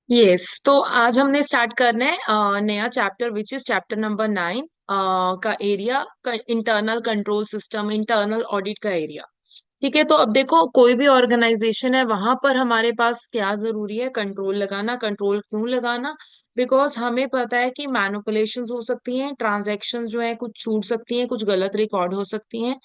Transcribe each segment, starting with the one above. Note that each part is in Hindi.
यस, तो आज हमने स्टार्ट करना है नया chapter which is chapter number 9 का एरिया का internal control system, internal audit का एरिया। ठीक है, तो अब देखो कोई भी ऑर्गेनाइजेशन है वहां पर हमारे पास क्या जरूरी है, कंट्रोल लगाना। कंट्रोल क्यों लगाना? बिकॉज हमें पता है कि मैनिपुलेशंस हो सकती हैं, ट्रांजैक्शंस जो है कुछ छूट सकती हैं, कुछ गलत रिकॉर्ड हो सकती हैं।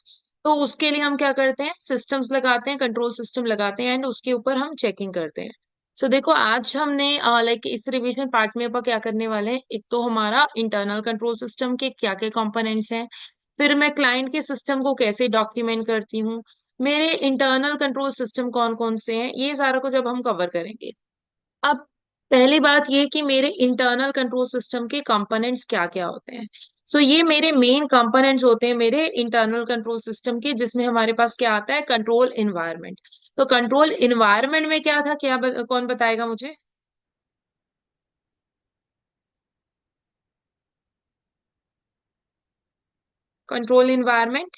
तो उसके लिए हम क्या करते हैं, सिस्टम्स लगाते हैं, कंट्रोल सिस्टम लगाते हैं एंड उसके ऊपर हम चेकिंग करते हैं। सो देखो आज हमने लाइक इस रिवीजन पार्ट में अपन क्या करने वाले हैं, एक तो हमारा इंटरनल कंट्रोल सिस्टम के क्या क्या कंपोनेंट्स हैं, फिर मैं क्लाइंट के सिस्टम को कैसे डॉक्यूमेंट करती हूँ, मेरे इंटरनल कंट्रोल सिस्टम कौन कौन से हैं, ये सारा कुछ अब हम कवर करेंगे। अब पहली बात ये कि मेरे इंटरनल कंट्रोल सिस्टम के कंपोनेंट्स क्या क्या होते हैं। सो ये मेरे मेन कंपोनेंट्स होते हैं मेरे इंटरनल कंट्रोल सिस्टम के, जिसमें हमारे पास क्या आता है, कंट्रोल इन्वायरमेंट। तो कंट्रोल इन्वायरमेंट में क्या था, कौन बताएगा मुझे? Control environment.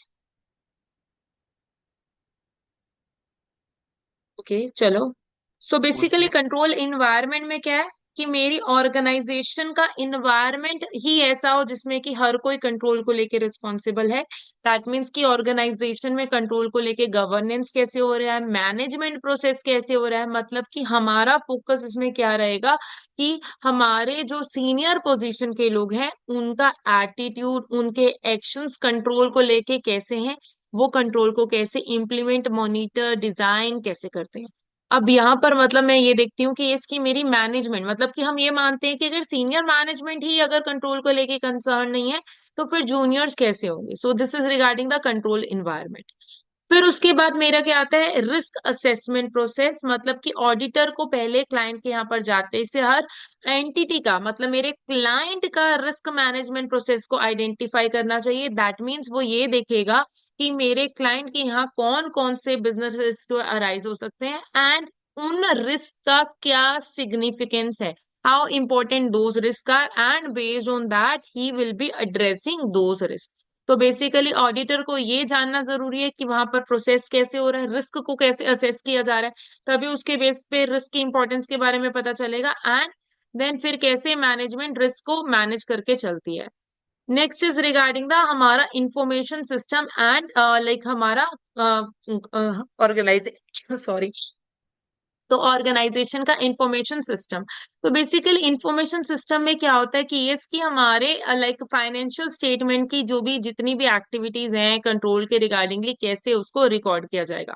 ओके चलो। सो बेसिकली कंट्रोल इन्वायरमेंट में क्या है कि मेरी ऑर्गेनाइजेशन का इन्वायरमेंट ही ऐसा हो जिसमें कि हर कोई कंट्रोल को लेके रिस्पॉन्सिबल है। दैट मीन्स कि ऑर्गेनाइजेशन में कंट्रोल को लेके गवर्नेंस कैसे हो रहा है, मैनेजमेंट प्रोसेस कैसे हो रहा है, मतलब कि हमारा फोकस इसमें क्या रहेगा कि हमारे जो सीनियर पोजीशन के लोग हैं उनका एटीट्यूड, उनके एक्शंस कंट्रोल को लेके कैसे हैं, वो कंट्रोल को कैसे इम्प्लीमेंट, मॉनिटर, डिजाइन कैसे करते हैं। अब यहाँ पर मतलब मैं ये देखती हूँ कि इसकी मेरी मैनेजमेंट, मतलब कि हम ये मानते हैं कि अगर सीनियर मैनेजमेंट ही अगर कंट्रोल को लेके कंसर्न नहीं है तो फिर जूनियर्स कैसे होंगे। सो this is regarding the control environment. फिर उसके बाद मेरा क्या आता है, रिस्क असेसमेंट प्रोसेस, मतलब कि ऑडिटर को पहले क्लाइंट के यहाँ पर जाते से हर एंटिटी का, मतलब मेरे क्लाइंट का रिस्क मैनेजमेंट प्रोसेस को आइडेंटिफाई करना चाहिए। दैट मीन्स वो ये देखेगा कि मेरे क्लाइंट के यहाँ कौन कौन से बिजनेस रिस्क अराइज हो सकते हैं एंड उन रिस्क का क्या सिग्निफिकेंस है, how important those risk are, and based on that he will be addressing those risk. तो बेसिकली ऑडिटर को ये जानना जरूरी है कि वहां पर प्रोसेस कैसे हो रहा है, रिस्क को कैसे असेस किया जा रहा है, तभी उसके बेस पे रिस्क की इंपॉर्टेंस के बारे में पता चलेगा एंड देन फिर कैसे मैनेजमेंट रिस्क को मैनेज करके चलती है। नेक्स्ट इज रिगार्डिंग द हमारा इंफॉर्मेशन सिस्टम एंड लाइक हमारा ऑर्गेनाइजेशन, सॉरी, तो ऑर्गेनाइजेशन का इंफॉर्मेशन सिस्टम। तो बेसिकली इंफॉर्मेशन सिस्टम में क्या होता है कि ये इसकी हमारे लाइक फाइनेंशियल स्टेटमेंट की जो भी जितनी भी एक्टिविटीज हैं कंट्रोल के रिगार्डिंगली कैसे उसको रिकॉर्ड किया जाएगा।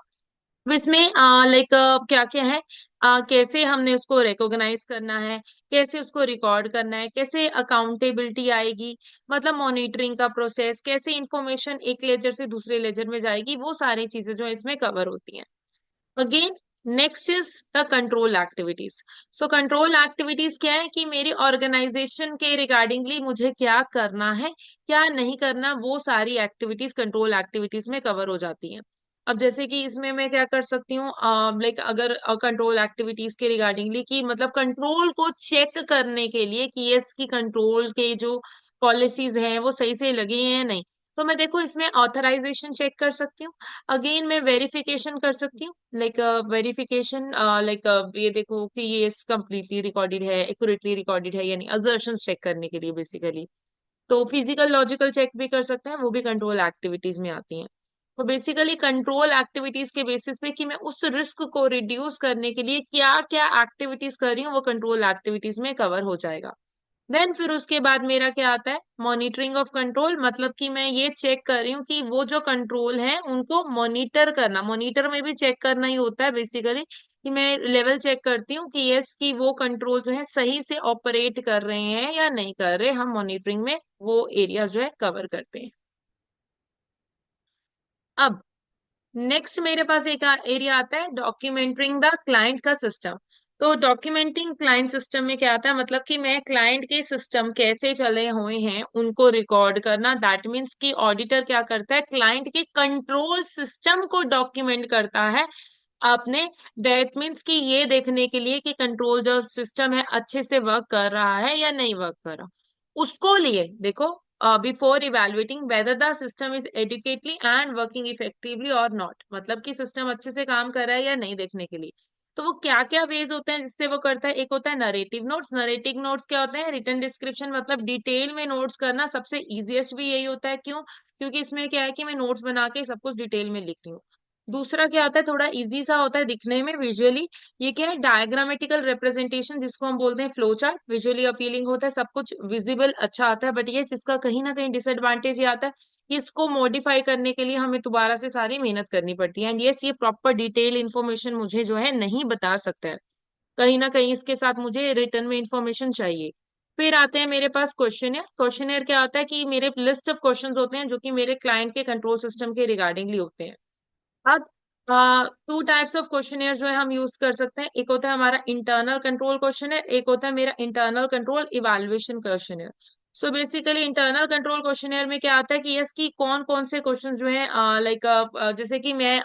अब इसमें लाइक क्या क्या है, कैसे हमने उसको रिकॉग्नाइज करना है, कैसे उसको रिकॉर्ड करना है, कैसे अकाउंटेबिलिटी आएगी, मतलब मॉनिटरिंग का प्रोसेस, कैसे इंफॉर्मेशन एक लेजर से दूसरे लेजर में जाएगी, वो सारी चीजें जो है इसमें कवर होती हैं। Again next is the control activities. So control activities क्या है कि मेरी ऑर्गेनाइजेशन के रिगार्डिंगली मुझे क्या करना है, क्या नहीं करना, वो सारी एक्टिविटीज कंट्रोल एक्टिविटीज में कवर हो जाती हैं। अब जैसे कि इसमें मैं क्या कर सकती हूँ, लाइक अगर कंट्रोल एक्टिविटीज के रिगार्डिंगली कि मतलब कंट्रोल को चेक करने के लिए कि यस की कंट्रोल के जो पॉलिसीज हैं वो सही से लगी हैं या नहीं, तो मैं देखो इसमें ऑथराइजेशन चेक कर सकती हूँ। अगेन मैं वेरिफिकेशन कर सकती हूँ, लाइक वेरिफिकेशन, लाइक ये देखो कि ये कंप्लीटली रिकॉर्डेड है, एक्यूरेटली रिकॉर्डेड है, यानी असर्शंस चेक करने के लिए बेसिकली। तो फिजिकल लॉजिकल चेक भी कर सकते हैं, वो भी कंट्रोल एक्टिविटीज में आती हैं। तो बेसिकली कंट्रोल एक्टिविटीज के बेसिस पे कि मैं उस रिस्क को रिड्यूस करने के लिए क्या क्या एक्टिविटीज कर रही हूँ वो कंट्रोल एक्टिविटीज में कवर हो जाएगा। देन फिर उसके बाद मेरा क्या आता है, मॉनिटरिंग ऑफ कंट्रोल, मतलब कि मैं ये चेक कर रही हूँ कि वो जो कंट्रोल है उनको मॉनिटर करना, मॉनिटर में भी चेक करना ही होता है बेसिकली, कि मैं लेवल चेक करती हूँ कि यस कि वो कंट्रोल जो है सही से ऑपरेट कर रहे हैं या नहीं कर रहे, हम मॉनिटरिंग में वो एरिया जो है कवर करते हैं। अब नेक्स्ट मेरे पास एक एरिया आता है डॉक्यूमेंटिंग द क्लाइंट का सिस्टम। तो डॉक्यूमेंटिंग क्लाइंट सिस्टम में क्या आता है, मतलब कि मैं क्लाइंट के सिस्टम कैसे चले हुए हैं उनको रिकॉर्ड करना। दैट मीन्स कि ऑडिटर क्या करता है, क्लाइंट के कंट्रोल सिस्टम को डॉक्यूमेंट करता है आपने। दैट मीन्स कि ये देखने के लिए कि कंट्रोल जो सिस्टम है अच्छे से वर्क कर रहा है या नहीं वर्क कर रहा, उसको लिए देखो before evaluating whether the system is adequately and working effectively और नॉट, मतलब कि सिस्टम अच्छे से काम कर रहा है या नहीं देखने के लिए। तो वो क्या क्या वेज होते हैं जिससे वो करता है? एक होता है नरेटिव नोट्स। नरेटिव नोट्स क्या होते हैं? रिटन डिस्क्रिप्शन, मतलब डिटेल में नोट्स करना सबसे इजीएस्ट भी यही होता है। क्यों? क्योंकि इसमें क्या है कि मैं नोट्स बना के सब कुछ डिटेल में लिख रही हूँ। दूसरा क्या होता है, थोड़ा इजी सा होता है दिखने में विजुअली। ये क्या है? डायग्रामेटिकल रिप्रेजेंटेशन, जिसको हम बोलते हैं फ्लो चार्ट। विजुअली अपीलिंग होता है, सब कुछ विजिबल अच्छा आता है, बट ये इसका कहीं ना कहीं डिसएडवांटेज ये आता है कि इसको मॉडिफाई करने के लिए हमें दोबारा से सारी मेहनत करनी पड़ती है। एंड यस, ये प्रॉपर डिटेल इन्फॉर्मेशन मुझे जो है नहीं बता सकता है। कहीं ना कहीं इसके साथ मुझे रिटर्न में इंफॉर्मेशन चाहिए। फिर आते हैं मेरे पास क्वेश्चनर। क्वेश्चनर क्या होता है कि मेरे लिस्ट ऑफ क्वेश्चंस होते हैं जो कि मेरे क्लाइंट के कंट्रोल सिस्टम के रिगार्डिंगली होते हैं। अब टू टाइप्स ऑफ क्वेश्चनेयर जो है हम यूज कर सकते हैं। एक होता है हमारा इंटरनल कंट्रोल क्वेश्चनेयर, एक होता है मेरा internal control evaluation questionnaire. So basically internal control questionnaire में क्या आता है कि यस की कौन कौन से क्वेश्चन जो है लाइक जैसे कि मैं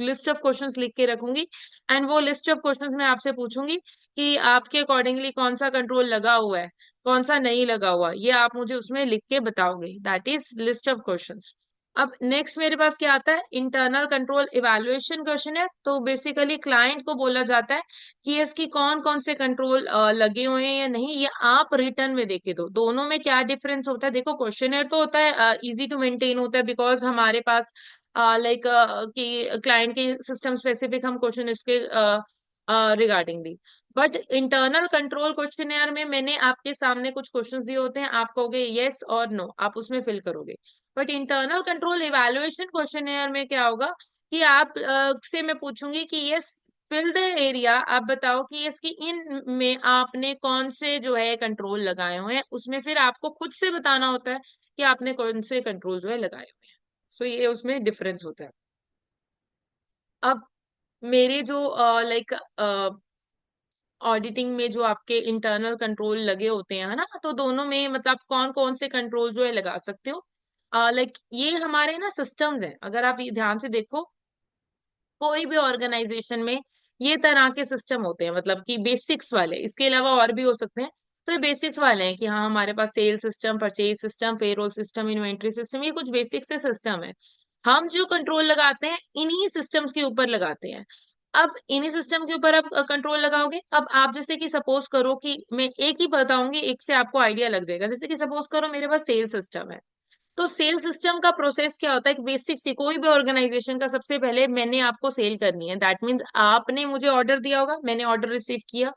लिस्ट ऑफ क्वेश्चंस लिख के रखूंगी, एंड वो लिस्ट ऑफ क्वेश्चंस मैं आपसे पूछूंगी कि आपके अकॉर्डिंगली कौन सा कंट्रोल लगा हुआ है, कौन सा नहीं लगा हुआ, ये आप मुझे उसमें लिख के बताओगे। That is list of questions. अब नेक्स्ट मेरे पास क्या आता है? इंटरनल कंट्रोल इवैल्यूएशन क्वेश्चन है। तो बेसिकली क्लाइंट को बोला जाता है कि इसकी कौन कौन से कंट्रोल लगे हुए हैं या नहीं, ये आप रिटर्न में देके दो। दोनों में क्या डिफरेंस होता है? देखो, क्वेश्चनर तो होता है इजी टू मेंटेन होता है, बिकॉज हमारे पास लाइक कि क्लाइंट के सिस्टम स्पेसिफिक हम क्वेश्चन इसके रिगार्डिंग दी। बट इंटरनल कंट्रोल क्वेश्चनर में मैंने आपके सामने कुछ क्वेश्चंस दिए होते हैं, आप कहोगे यस और नो, आप उसमें फिल करोगे। But internal control evaluation questionnaire में क्या होगा कि आप से मैं पूछूंगी कि यस फिल द एरिया, आप बताओ कि इसकी इन में आपने कौन से जो है कंट्रोल लगाए हुए हैं। उसमें फिर आपको खुद से बताना होता है कि आपने कौन से कंट्रोल जो है लगाए हुए हैं। सो ये उसमें डिफरेंस होता है। अब मेरे जो लाइक ऑडिटिंग में जो आपके इंटरनल कंट्रोल लगे होते हैं, है ना, तो दोनों में मतलब कौन कौन से कंट्रोल जो है लगा सकते हो? लाइक ये हमारे ना सिस्टम्स हैं, अगर आप ये ध्यान से देखो, कोई भी ऑर्गेनाइजेशन में ये तरह के सिस्टम होते हैं, मतलब कि बेसिक्स वाले, इसके अलावा और भी हो सकते हैं। तो ये बेसिक्स वाले हैं कि हाँ हमारे पास sale system, purchase system, payroll system, inventory system, ये कुछ बेसिक से सिस्टम है। हम जो कंट्रोल लगाते हैं इन्हीं सिस्टम्स के ऊपर लगाते हैं। अब इन्हीं सिस्टम के ऊपर आप कंट्रोल लगाओगे। अब आप जैसे कि सपोज करो कि मैं एक ही बताऊंगी, एक से आपको आइडिया लग जाएगा। जैसे कि सपोज करो मेरे पास सेल सिस्टम है। तो सेल सिस्टम का प्रोसेस क्या होता है कि बेसिक सी कोई भी ऑर्गेनाइजेशन का, सबसे पहले मैंने आपको सेल करनी है। दैट मीन्स आपने मुझे ऑर्डर दिया होगा, मैंने ऑर्डर रिसीव किया।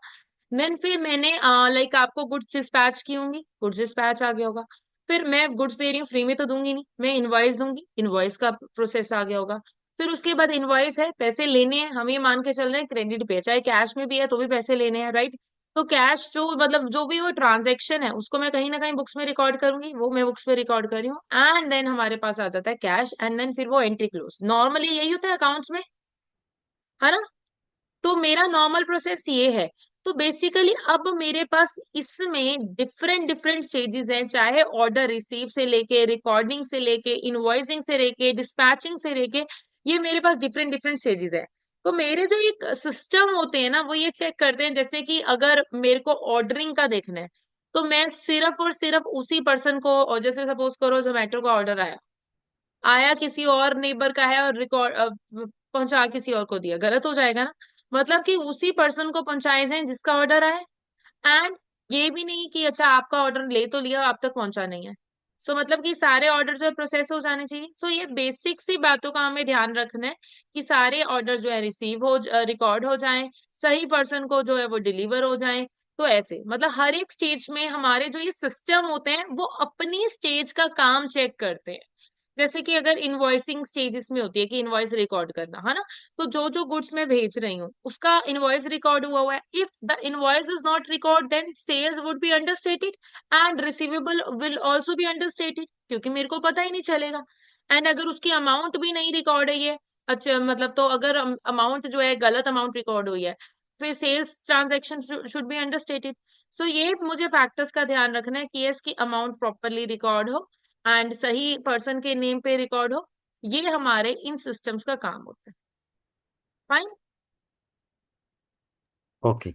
देन फिर मैंने लाइक आपको गुड्स डिस्पैच की होंगी, गुड्स डिस्पैच आ गया होगा। फिर मैं गुड्स दे रही हूँ, फ्री में तो दूंगी नहीं, मैं इनवॉइस दूंगी, इनवॉइस का प्रोसेस आ गया होगा। फिर उसके बाद इनवॉइस है, पैसे लेने हैं, हम ये मान के चल रहे हैं क्रेडिट पे, चाहे कैश में भी है तो भी पैसे लेने हैं, राइट? तो कैश जो मतलब जो भी वो ट्रांजेक्शन है उसको मैं कहीं ना कहीं बुक्स में रिकॉर्ड करूंगी, वो मैं बुक्स में रिकॉर्ड कर रही हूँ। एंड देन हमारे पास आ जाता है कैश, एंड देन फिर वो एंट्री क्लोज। नॉर्मली यही होता है अकाउंट्स में, है ना? तो मेरा नॉर्मल प्रोसेस ये है। तो बेसिकली अब मेरे पास इसमें डिफरेंट डिफरेंट स्टेजेस हैं, चाहे ऑर्डर रिसीव से लेके, रिकॉर्डिंग से लेके, इनवॉइसिंग से लेके, डिस्पैचिंग से लेके, ये मेरे पास डिफरेंट डिफरेंट स्टेजेस है। तो मेरे जो एक सिस्टम होते हैं ना, वो ये चेक करते हैं, जैसे कि अगर मेरे को ऑर्डरिंग का देखना है, तो मैं सिर्फ और सिर्फ उसी पर्सन को, और जैसे सपोज करो जोमेटो का ऑर्डर आया, आया किसी और नेबर का है और रिकॉर्ड पहुंचा किसी और को दिया, गलत हो जाएगा ना। मतलब कि उसी पर्सन को पहुंचाए जाए जिसका ऑर्डर आए। एंड ये भी नहीं कि अच्छा आपका ऑर्डर ले तो लिया, आप तक पहुंचा नहीं है। सो मतलब कि सारे ऑर्डर जो है प्रोसेस हो जाने चाहिए। सो ये बेसिक सी बातों का हमें ध्यान रखना है कि सारे ऑर्डर जो है रिसीव हो, रिकॉर्ड हो जाएं, सही पर्सन को जो है वो डिलीवर हो जाएं। तो ऐसे मतलब हर एक स्टेज में हमारे जो ये सिस्टम होते हैं वो अपनी स्टेज का काम चेक करते हैं। जैसे कि अगर इनवॉइसिंग स्टेजेस में होती है कि इनवॉइस रिकॉर्ड करना, है ना, तो जो जो गुड्स मैं भेज रही हूँ उसका इनवॉइस रिकॉर्ड हुआ हुआ है। If the invoice is not record then sales would be understated and receivable will also be understated, क्योंकि मेरे को पता ही नहीं चलेगा। एंड अगर उसकी अमाउंट भी नहीं रिकॉर्ड है ये, अच्छा मतलब, तो अगर अमाउंट जो है गलत अमाउंट रिकॉर्ड हुई है, फिर sales transaction should be understated. So ये मुझे फैक्टर्स का ध्यान रखना है कि इसकी अमाउंट प्रॉपरली रिकॉर्ड हो एंड सही पर्सन के नेम पे रिकॉर्ड हो। ये हमारे इन सिस्टम्स का काम होता है। फाइन। ओके।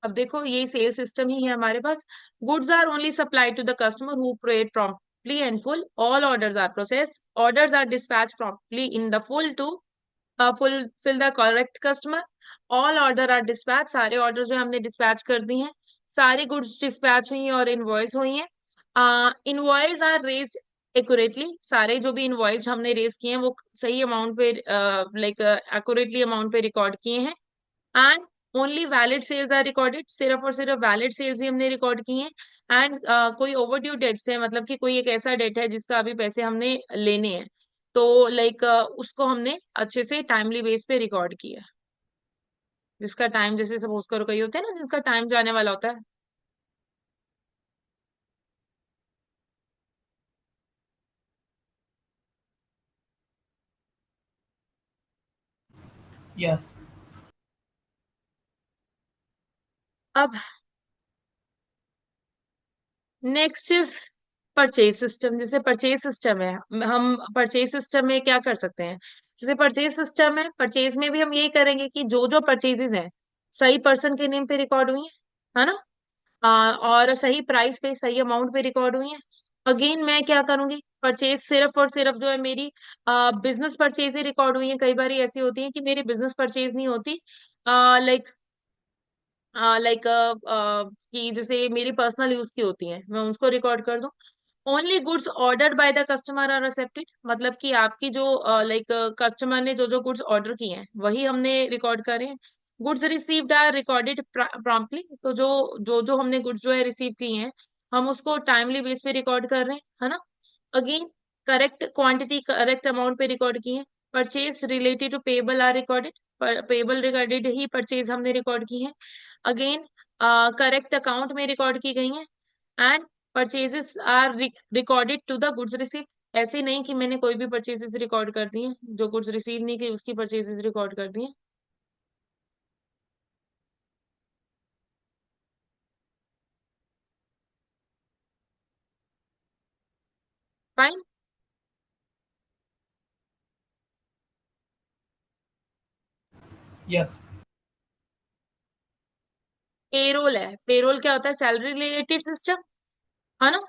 अब देखो ये सेल सिस्टम ही है हमारे पास। Goods are only supplied to the customer who paid promptly and full. All orders are process, orders are dispatch promptly in the full to fulfil the correct customer, all order are dispatch, सारे ऑर्डर जो हमने डिस्पैच कर दी हैं, सारी गुड्स डिस्पैच हुई हैं और इनवॉइस हुई हैं, इनवॉइस आर रेज एक्यूरेटली, सारे जो भी इनवॉइस हमने रेज किए हैं वो सही अमाउंट पे लाइक एक्यूरेटली अमाउंट पे रिकॉर्ड किए हैं, and only valid sales are recorded, सिर्फ और सिर्फ वैलिड सेल्स ही हमने रिकॉर्ड की हैं, एंड कोई ओवरड्यू डेट्स है, मतलब कि कोई एक ऐसा डेट है जिसका अभी पैसे हमने लेने हैं, तो लाइक उसको हमने अच्छे से टाइमली बेस पे रिकॉर्ड किया है, जिसका टाइम जैसे सपोज करो कहीं होता है ना जिसका टाइम जाने वाला होता है। Yes. अब नेक्स्ट इज परचेज सिस्टम। जैसे परचेज सिस्टम है, हम परचेज सिस्टम में क्या कर सकते हैं, जैसे परचेज सिस्टम है, परचेज में भी हम यही करेंगे कि जो जो परचेजेस हैं सही पर्सन के नेम पे रिकॉर्ड हुई है ना, और सही प्राइस पे सही अमाउंट पे रिकॉर्ड हुई है। अगेन मैं क्या करूंगी, परचेज सिर्फ और सिर्फ जो है मेरी बिजनेस परचेज ही रिकॉर्ड हुई है, कई बार ऐसी होती है कि मेरी बिजनेस परचेज नहीं होती, लाइक लाइक कि जैसे मेरी पर्सनल यूज की होती हैं, मैं उसको रिकॉर्ड कर दूं। Only goods ordered by the customer are accepted, मतलब कि आपकी जो लाइक कस्टमर ने जो जो गुड्स ऑर्डर किए हैं वही हमने रिकॉर्ड करे हैं। Goods received are recorded promptly, तो जो जो जो हमने गुड्स जो है रिसीव की हैं हम उसको टाइमली बेस पे रिकॉर्ड कर रहे हैं, है ना। Again correct quantity correct amount पे रिकॉर्ड की है। Purchase related to payable are recorded, payable regarded ही परचेज हमने रिकॉर्ड की है। अगेन करेक्ट अकाउंट में रिकॉर्ड की गई हैं, and purchases are recorded to the goods receive, ऐसे नहीं कि मैंने कोई भी परचेजेस रिकॉर्ड कर दी हैं, जो गुड्स रिसीव नहीं की उसकी परचेजेस रिकॉर्ड कर दी हैं। फाइन। Yes. पेरोल है, पेरोल क्या होता है, सैलरी रिलेटेड सिस्टम, है ना।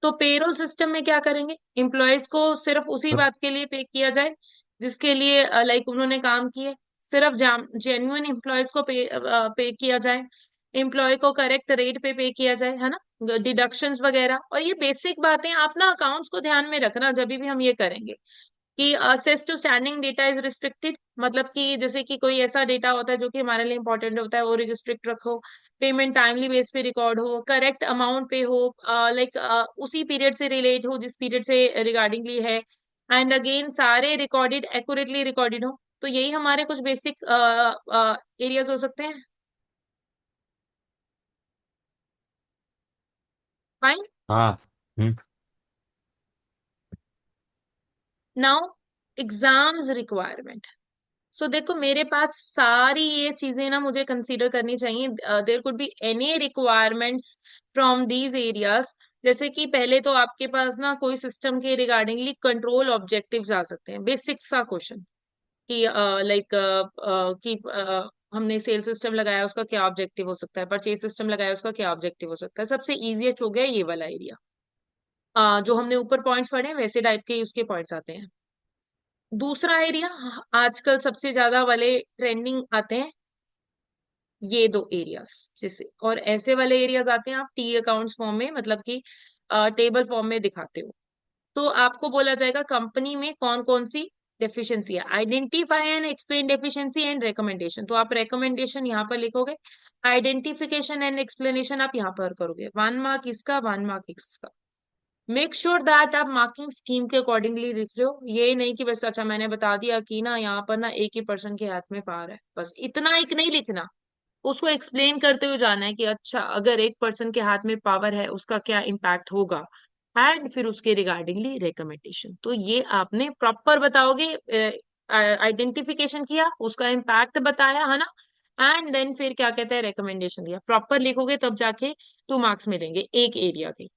तो पेरोल सिस्टम में क्या करेंगे, एम्प्लॉयज को सिर्फ उसी बात के लिए पे किया जाए जिसके लिए लाइक उन्होंने काम किए, सिर्फ जेन्युइन एम्प्लॉयज को पे किया जाए, एम्प्लॉय को करेक्ट रेट पे किया जाए, है ना, डिडक्शंस वगैरह। और ये बेसिक बातें आप ना अकाउंट्स को ध्यान में रखना जब भी हम ये करेंगे, कि access to standing data is restricted, मतलब कि जैसे कि कोई ऐसा डेटा होता है जो कि हमारे लिए इंपॉर्टेंट होता है वो रिस्ट्रिक्ट रखो, पेमेंट टाइमली बेस पे रिकॉर्ड हो, करेक्ट अमाउंट पे हो, लाइक उसी पीरियड से रिलेट हो जिस पीरियड से रिगार्डिंगली है, एंड अगेन सारे रिकॉर्डेड एक्यूरेटली रिकॉर्डेड हो। तो यही हमारे कुछ बेसिक एरियाज हो सकते हैं। फाइन। हाँ। Hmm. Now exams requirement. So देखो मेरे पास सारी ये चीजें ना मुझे कंसीडर करनी चाहिए, there could be any requirements from these areas. जैसे कि पहले तो आपके पास ना कोई सिस्टम के रिगार्डिंगली कंट्रोल ऑब्जेक्टिव्स आ सकते हैं, बेसिक सा क्वेश्चन कि लाइक कि हमने सेल सिस्टम लगाया उसका क्या ऑब्जेक्टिव हो सकता है, परचेज सिस्टम लगाया उसका क्या ऑब्जेक्टिव हो सकता है, सबसे इजीएस्ट हो गया ये वाला एरिया। जो हमने ऊपर पॉइंट्स पढ़े हैं वैसे टाइप के उसके पॉइंट्स आते हैं। दूसरा एरिया आजकल सबसे ज्यादा वाले ट्रेंडिंग आते हैं, ये दो एरियाज जैसे, और ऐसे वाले एरियाज आते हैं आप टी अकाउंट्स फॉर्म में, मतलब कि टेबल फॉर्म में दिखाते हो। तो आपको बोला जाएगा कंपनी में कौन कौन सी डेफिशिएंसी है, identify and explain deficiency and recommendation, तो आप रिकमेंडेशन यहाँ पर लिखोगे, आइडेंटिफिकेशन एंड एक्सप्लेनेशन आप यहाँ पर करोगे, 1 मार्क इसका 1 मार्क इसका। मेक श्योर दैट आप मार्किंग स्कीम के अकॉर्डिंगली लिख रहे हो, ये नहीं कि बस अच्छा मैंने बता दिया कि ना यहाँ पर ना एक ही पर्सन के हाथ में पावर है, बस इतना एक नहीं लिखना, उसको एक्सप्लेन करते हुए जाना है कि अच्छा अगर एक पर्सन के हाथ में पावर है उसका क्या इम्पैक्ट होगा, एंड फिर उसके रिगार्डिंगली रिकमेंडेशन। तो ये आपने प्रॉपर बताओगे, आइडेंटिफिकेशन किया, उसका इम्पैक्ट बताया, है ना, एंड देन फिर क्या कहते हैं रिकमेंडेशन दिया, प्रॉपर लिखोगे तब जाके 2 मार्क्स मिलेंगे एक एरिया के।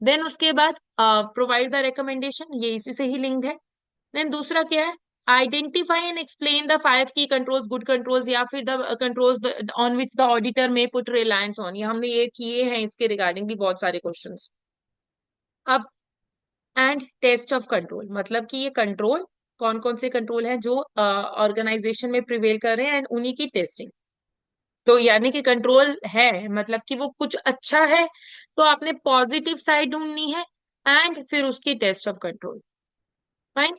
देन उसके बाद प्रोवाइड द रिकमेंडेशन, ये इसी से ही लिंक्ड है। देन दूसरा क्या है, आइडेंटिफाई एंड एक्सप्लेन द 5 की कंट्रोल्स, गुड कंट्रोल्स, या फिर the controls on which the auditor में पुट रिलायंस ऑन, ये हमने ये किए हैं, इसके रिगार्डिंग भी बहुत सारे क्वेश्चंस। अब एंड टेस्ट ऑफ कंट्रोल, मतलब कि ये कंट्रोल कौन कौन से कंट्रोल हैं जो ऑर्गेनाइजेशन में प्रिवेल कर रहे हैं, एंड उन्हीं की टेस्टिंग। तो यानी कि कंट्रोल है मतलब कि वो कुछ अच्छा है, तो आपने पॉजिटिव साइड ढूंढनी है, एंड फिर उसकी test of control. Fine.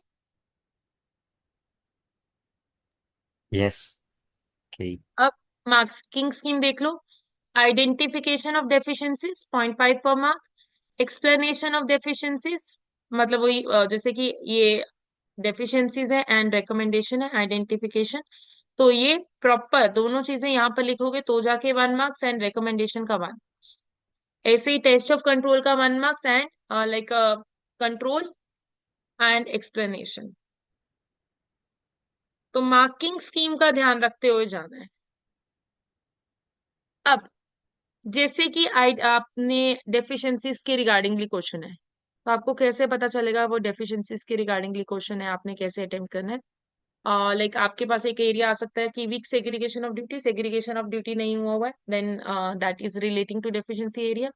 Yes. Okay. अब मार्किंग स्कीम देख लो। आइडेंटिफिकेशन ऑफ डेफिशिएंसीज 0.5 पर मार्क। एक्सप्लेनेशन ऑफ डेफिशिएंसीज, मतलब वही जैसे कि ये डेफिशिएंसीज है एंड रिकमेंडेशन है, आइडेंटिफिकेशन। तो ये प्रॉपर दोनों चीजें यहाँ पर लिखोगे तो जाके 1 मार्क्स, एंड रिकमेंडेशन का 1 मार्क्स। ऐसे ही टेस्ट ऑफ कंट्रोल का 1 marks, and like control and explanation. तो मार्किंग स्कीम का ध्यान रखते हुए जाना है। अब जैसे कि आपने डेफिशिएंसीज के रिगार्डिंगली क्वेश्चन है, तो आपको कैसे पता चलेगा वो डेफिशिएंसीज के रिगार्डिंगली क्वेश्चन है, आपने कैसे अटेम्प्ट करना है। लाइक आपके पास एक एरिया आ सकता है कि वीक सेग्रीगेशन ऑफ ड्यूटी नहीं हुआ हुआ है, then that is relating to deficiency area.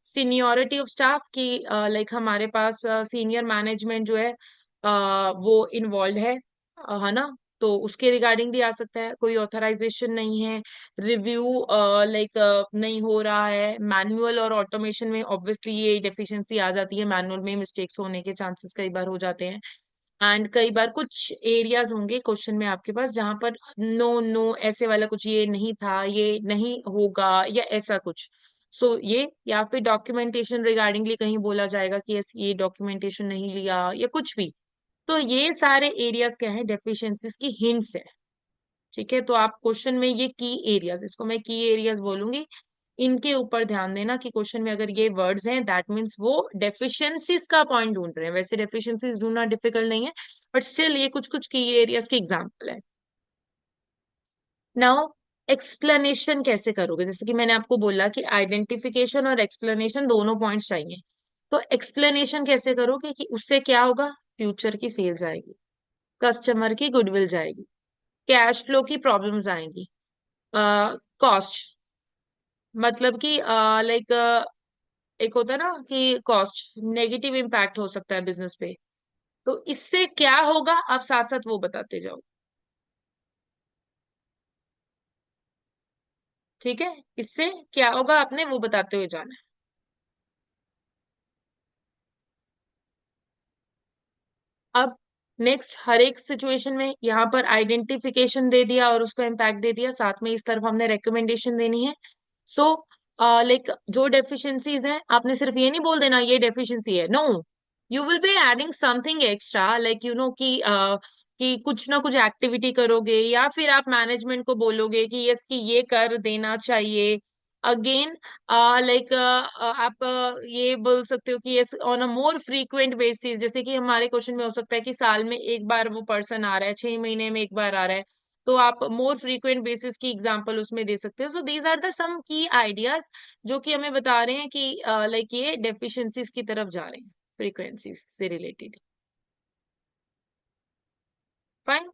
Seniority of staff की, लाइक हमारे पास सीनियर मैनेजमेंट जो है वो इन्वॉल्व है ना, तो उसके रिगार्डिंग भी आ सकता है। कोई ऑथराइजेशन नहीं है, रिव्यू लाइक नहीं हो रहा है। मैनुअल और ऑटोमेशन में ऑब्वियसली ये डेफिशिएंसी आ जाती है, मैनुअल में मिस्टेक्स होने के चांसेस कई बार हो जाते हैं। एंड कई बार कुछ एरियाज होंगे क्वेश्चन में आपके पास जहां पर नो नो ऐसे वाला कुछ, ये नहीं था, ये नहीं होगा, या ऐसा कुछ। सो ये, या फिर डॉक्यूमेंटेशन रिगार्डिंगली कहीं बोला जाएगा कि यस ये डॉक्यूमेंटेशन नहीं लिया, या कुछ भी। तो ये सारे एरियाज क्या है, डेफिशिएंसीज की हिंट्स है। ठीक है, तो आप क्वेश्चन में ये की एरियाज, इसको मैं की एरियाज बोलूंगी, इनके ऊपर ध्यान देना कि क्वेश्चन में अगर ये वर्ड्स हैं दैट मीन्स वो डेफिशिएंसीज का पॉइंट ढूंढ रहे हैं। वैसे डेफिशिएंसीज ढूंढना डिफिकल्ट नहीं है, बट स्टिल ये कुछ कुछ की एरियाज के एग्जांपल है। नाउ एक्सप्लेनेशन कैसे करोगे, जैसे कि मैंने आपको बोला कि आइडेंटिफिकेशन और एक्सप्लेनेशन दोनों पॉइंट्स चाहिए। तो एक्सप्लेनेशन कैसे करोगे कि उससे क्या होगा, फ्यूचर की सेल जाएगी, कस्टमर की गुडविल जाएगी, कैश फ्लो की प्रॉब्लम्स आएंगी, कॉस्ट, मतलब कि लाइक एक होता है ना कि कॉस्ट नेगेटिव इम्पैक्ट हो सकता है बिजनेस पे। तो इससे क्या होगा आप साथ साथ वो बताते जाओ। ठीक है, इससे क्या होगा आपने वो बताते हुए जाना है। अब नेक्स्ट, हर एक सिचुएशन में यहाँ पर आइडेंटिफिकेशन दे दिया और उसका इम्पैक्ट दे दिया, साथ में इस तरफ हमने रिकमेंडेशन देनी है। सो लाइक जो डेफिशिएंसीज हैं आपने सिर्फ ये नहीं बोल देना ये डेफिशिएंसी है, no, you will be adding something extra, like you know कि कुछ ना कुछ एक्टिविटी करोगे, या फिर आप मैनेजमेंट को बोलोगे कि यस कि ये कर देना चाहिए। अगेन लाइक आप ये बोल सकते हो कि yes on a more frequent basis, जैसे कि हमारे क्वेश्चन में हो सकता है कि साल में एक बार वो पर्सन आ रहा है, 6 महीने में एक बार आ रहा है, तो आप मोर फ्रीक्वेंट बेसिस की एग्जांपल उसमें दे सकते हो। सो दीज आर द सम की आइडियाज जो कि हमें बता रहे हैं कि लाइक ये डेफिशिएंसीज की तरफ जा रहे हैं, फ्रीक्वेंसीज से रिलेटेड। फाइन।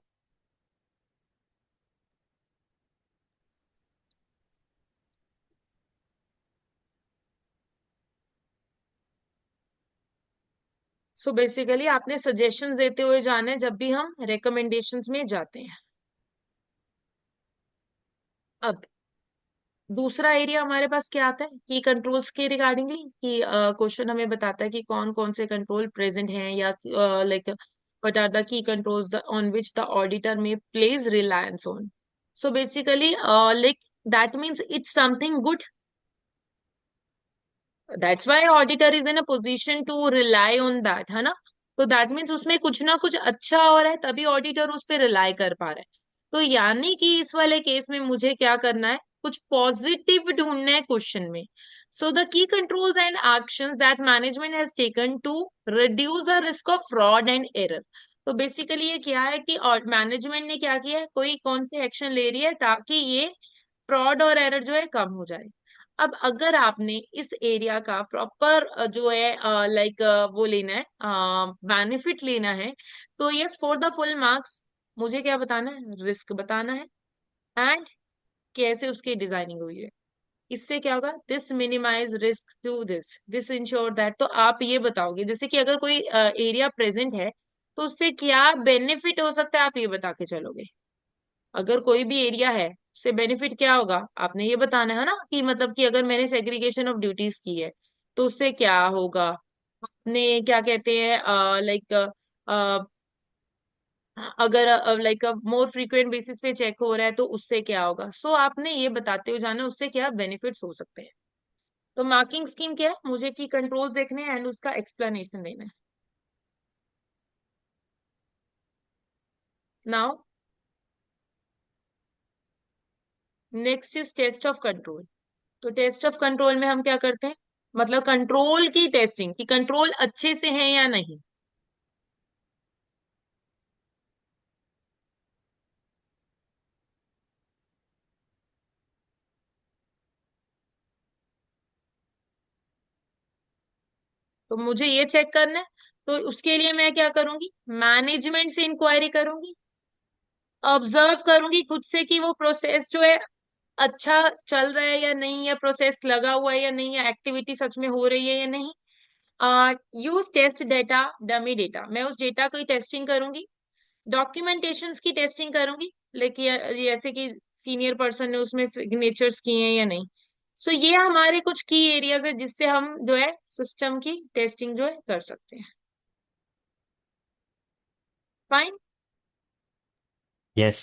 सो बेसिकली आपने सजेशंस देते हुए जाना है जब भी हम रिकमेंडेशंस में जाते हैं। अब दूसरा एरिया हमारे पास क्या आता है, की कंट्रोल्स के रिगार्डिंगली, कि क्वेश्चन हमें बताता है कि कौन कौन से कंट्रोल प्रेजेंट हैं, या like what are the key controls on which the auditor may place reliance on. So basically like that means it's something good, that's why auditor is in a position to rely on that, है ना। तो दैट मीन्स उसमें कुछ ना कुछ अच्छा हो रहा है, तभी ऑडिटर उस पर रिलाई कर पा रहा है। तो यानी कि इस वाले केस में मुझे क्या करना है, कुछ पॉजिटिव ढूंढना है क्वेश्चन में। So the key controls and actions that management has taken to reduce the risk of fraud and error. तो बेसिकली ये क्या है कि मैनेजमेंट ने क्या किया है, कोई कौन से एक्शन ले रही है ताकि ये फ्रॉड और एरर जो है कम हो जाए। अब अगर आपने इस एरिया का प्रॉपर जो है लाइक वो लेना है, बेनिफिट लेना है, तो yes for the full marks मुझे क्या बताना है, रिस्क बताना है, एंड कैसे उसकी डिजाइनिंग हुई है। इससे क्या होगा, this minimise risk to this ensure that. तो आप ये बताओगे जैसे कि अगर कोई एरिया प्रेजेंट है तो उससे क्या बेनिफिट हो सकता है, आप ये बता के चलोगे। अगर कोई भी एरिया है उससे बेनिफिट क्या होगा, आपने ये बताना है ना, कि मतलब कि अगर मैंने सेग्रीगेशन ऑफ ड्यूटीज की है तो उससे क्या होगा। आपने क्या कहते हैं, लाइक अगर लाइक मोर फ्रीक्वेंट बेसिस पे चेक हो रहा है तो उससे क्या होगा। सो आपने ये बताते हुए जाना उससे क्या बेनिफिट्स हो सकते हैं। तो मार्किंग स्कीम क्या है, मुझे की कंट्रोल्स देखने हैं एंड उसका एक्सप्लेनेशन देना है। Now next is test of control. तो टेस्ट ऑफ कंट्रोल में हम क्या करते हैं, मतलब कंट्रोल की टेस्टिंग, कि कंट्रोल अच्छे से है या नहीं। तो मुझे ये चेक करना है, तो उसके लिए मैं क्या करूंगी, मैनेजमेंट से इंक्वायरी करूंगी, ऑब्जर्व करूंगी खुद से कि वो प्रोसेस जो है अच्छा चल रहा है या नहीं, या प्रोसेस लगा हुआ है या नहीं, या एक्टिविटी सच में हो रही है या नहीं। Use test data, dummy data, मैं उस डेटा की टेस्टिंग करूंगी। डॉक्यूमेंटेशंस की टेस्टिंग करूंगी, लेकिन जैसे कि सीनियर पर्सन ने उसमें सिग्नेचर्स किए हैं या नहीं। सो ये हमारे कुछ की एरियाज है जिससे हम जो है सिस्टम की टेस्टिंग जो है कर सकते हैं। फाइन। यस।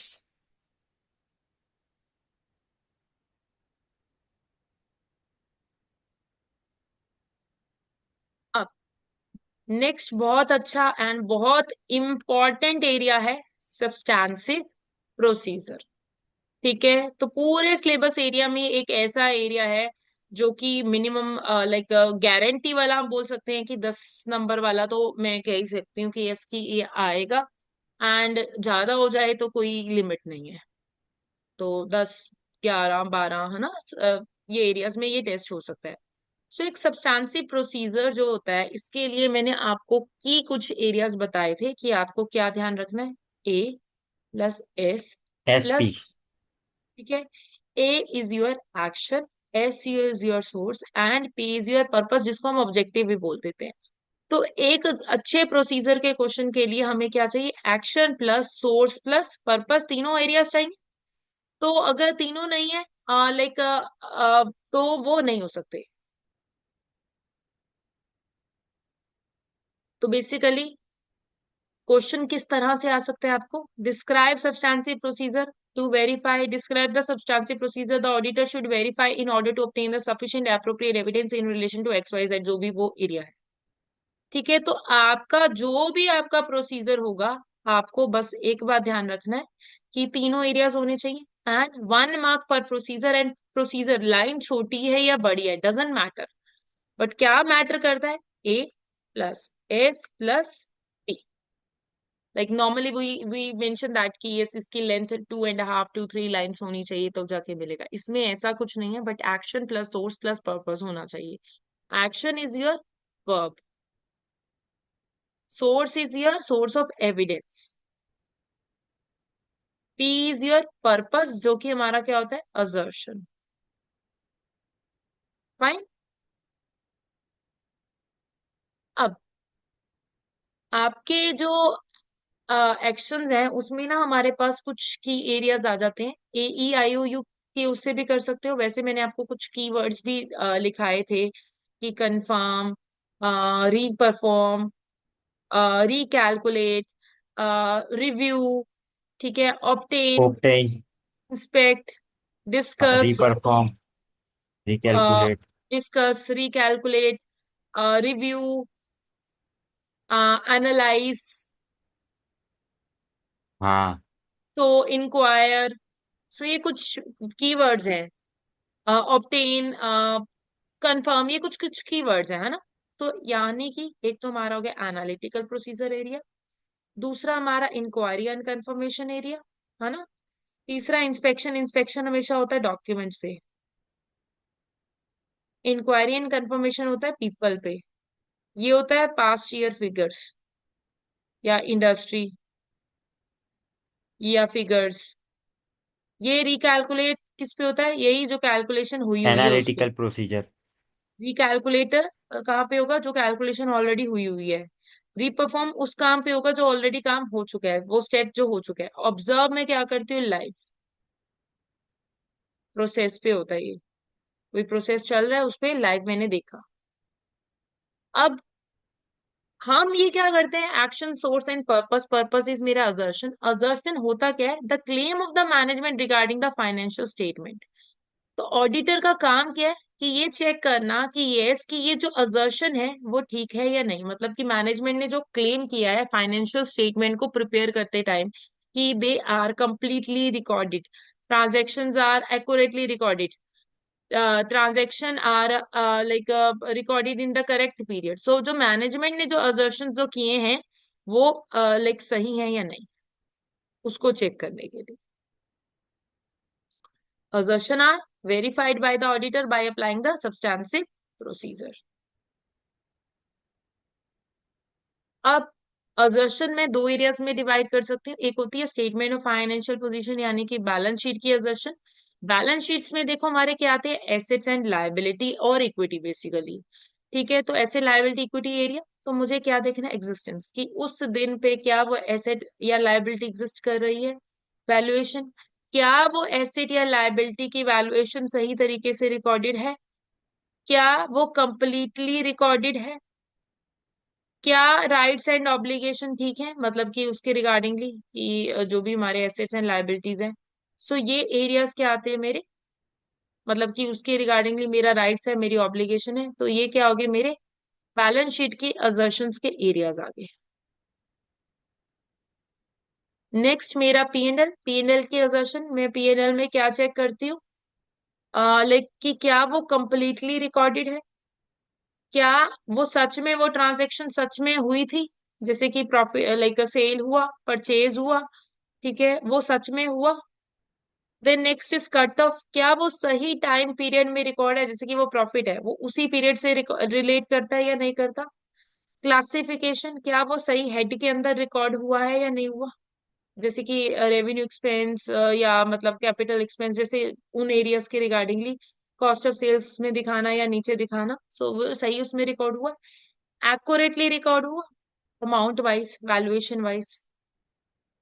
अब नेक्स्ट बहुत अच्छा एंड बहुत इम्पॉर्टेंट एरिया है, सब्सटैंसिव प्रोसीजर। ठीक है, तो पूरे सिलेबस एरिया में एक ऐसा एरिया है जो कि मिनिमम लाइक गारंटी वाला हम बोल सकते हैं कि 10 नंबर वाला तो मैं कह ही सकती हूँ कि इसकी ये आएगा। एंड ज्यादा हो जाए तो कोई लिमिट नहीं है। तो 10, 11, 12 है ना, ये एरियाज में ये टेस्ट हो सकता है। सो एक सब्सटैंसिव प्रोसीजर जो होता है, इसके लिए मैंने आपको की कुछ एरियाज बताए थे कि आपको क्या ध्यान रखना है। A plus S SP. Plus, ठीक है, A is your action, S is your source and P is your purpose, जिसको हम ऑब्जेक्टिव भी बोल देते हैं। तो एक अच्छे प्रोसीजर के क्वेश्चन के लिए हमें क्या चाहिए, action plus source plus purpose, तीनों एरियाज चाहिए। तो अगर तीनों नहीं है, लाइक तो वो नहीं हो सकते। तो बेसिकली क्वेश्चन किस तरह से आ सकते हैं आपको, describe substantive procedure to verify, describe the substantive procedure the auditor should verify in order to obtain the sufficient appropriate evidence in relation to X Y Z, जो भी वो एरिया है। ठीक है, तो आपका जो भी आपका प्रोसीजर होगा, आपको बस एक बात ध्यान रखना है कि तीनों एरियाज होने चाहिए। एंड 1 मार्क पर प्रोसीजर, एंड प्रोसीजर लाइन छोटी है या बड़ी है डजेंट मैटर, बट क्या मैटर करता है, A plus S plus, like normally we mention that कि यस इसकी लेंथ 2.5 to 3 लाइन्स होनी चाहिए तो जाके मिलेगा, इसमें ऐसा कुछ नहीं है, but action plus source plus purpose होना चाहिए। Action is your verb, source is your source of evidence, P is your purpose जो कि हमारा क्या होता है, असर्शन। फाइन। अब आपके जो एक्शंस हैं उसमें ना हमारे पास कुछ की एरियाज आ जाते हैं, ए ई आई ओ यू के उससे भी कर सकते हो। वैसे मैंने आपको कुछ कीवर्ड्स भी लिखाए थे कि कंफर्म, री परफॉर्म, रिकैलकुलेट, रिव्यू, ठीक है, obtain, obtain. Inspect, discuss, reperform. Recalculate. Discuss, recalculate, review, analyse, हाँ। तो इंक्वायर। सो ये कुछ कीवर्ड्स हैं, ऑब्टेन, कंफर्म, ये कुछ कुछ कीवर्ड्स हैं, है ना। तो यानी कि एक तो हमारा हो गया एनालिटिकल प्रोसीजर एरिया, दूसरा हमारा इंक्वायरी एंड कंफर्मेशन एरिया, है ना। तीसरा इंस्पेक्शन, इंस्पेक्शन हमेशा होता है डॉक्यूमेंट्स पे, इंक्वायरी एंड कंफर्मेशन होता है पीपल पे, ये होता है पास्ट ईयर फिगर्स या इंडस्ट्री या फिगर्स। ये रिकैलकुलेट किस पे होता है, यही जो कैलकुलेशन हुई हुई है उस पे। Analytical procedure. रिकैलकुलेटर कहाँ पे होगा, जो कैलकुलेशन ऑलरेडी हुई हुई है। रीपरफॉर्म उस काम पे होगा जो ऑलरेडी काम हो चुका है, वो स्टेप जो हो चुका है। ऑब्जर्व में क्या करती हूँ, लाइव प्रोसेस पे होता है ये, कोई प्रोसेस चल रहा है उस पे लाइव मैंने देखा। अब हम ये क्या करते हैं, action source and purpose, purpose is मेरा असर्शन। असर्शन होता क्या है, the claim of the management regarding the financial statement. तो ऑडिटर का काम क्या है कि ये चेक करना कि यस कि ये जो असर्शन है वो ठीक है या नहीं, मतलब कि मैनेजमेंट ने जो क्लेम किया है फाइनेंशियल स्टेटमेंट को प्रिपेयर करते टाइम कि they are completely recorded, transactions are accurately recorded, transaction are like recorded in the correct period. So जो मैनेजमेंट ने जो असर्शन जो किए हैं वो लाइक सही है या नहीं, उसको चेक करने के लिए। assertion are verified by the auditor by applying the substantive procedure। अब assertion में दो एरियाज में डिवाइड कर सकती हूँ, एक होती है स्टेटमेंट ऑफ फाइनेंशियल पोजीशन यानी कि बैलेंस शीट की assertion। बैलेंस शीट्स में देखो हमारे क्या आते हैं, एसेट्स एंड लायबिलिटी और इक्विटी बेसिकली। ठीक है, तो ऐसे लायबिलिटी इक्विटी एरिया, तो मुझे क्या देखना है, एग्जिस्टेंस कि उस दिन पे क्या वो एसेट या लायबिलिटी एग्जिस्ट कर रही है। वैल्यूएशन, क्या वो एसेट या लायबिलिटी की वैल्यूएशन सही तरीके से रिकॉर्डेड है, क्या वो कंप्लीटली रिकॉर्डेड है, क्या राइट्स एंड ऑब्लिगेशन ठीक है, मतलब कि उसके रिगार्डिंगली कि जो भी हमारे एसेट्स एंड लायबिलिटीज हैं। सो ये एरियाज क्या आते हैं मेरे, मतलब कि उसके रिगार्डिंगली मेरा राइट्स है, मेरी ऑब्लिगेशन है, तो ये क्या हो गए मेरे बैलेंस शीट की असर्शंस के एरियाज आ गए। नेक्स्ट मेरा P and L, P and L की असर्शन, मैं पी एंड एल में क्या चेक करती हूँ, लाइक कि क्या वो कंप्लीटली रिकॉर्डेड है, क्या वो सच में वो ट्रांजेक्शन सच में हुई थी, जैसे कि प्रॉफिट लाइक सेल हुआ, परचेज हुआ, ठीक है वो सच में हुआ। Then next is cut off, क्या वो सही टाइम पीरियड में रिकॉर्ड है, जैसे कि वो प्रॉफिट है वो उसी पीरियड से रिलेट करता है या नहीं करता। क्लासिफिकेशन, क्या वो सही हेड के अंदर रिकॉर्ड हुआ है या नहीं हुआ, जैसे कि रेवेन्यू एक्सपेंस या मतलब कैपिटल एक्सपेंस, जैसे उन एरियाज के रिगार्डिंगली कॉस्ट ऑफ सेल्स में दिखाना या नीचे दिखाना, सो वो सही उसमें रिकॉर्ड हुआ, एक्यूरेटली रिकॉर्ड हुआ, अमाउंट वाइज वैल्यूएशन वाइज।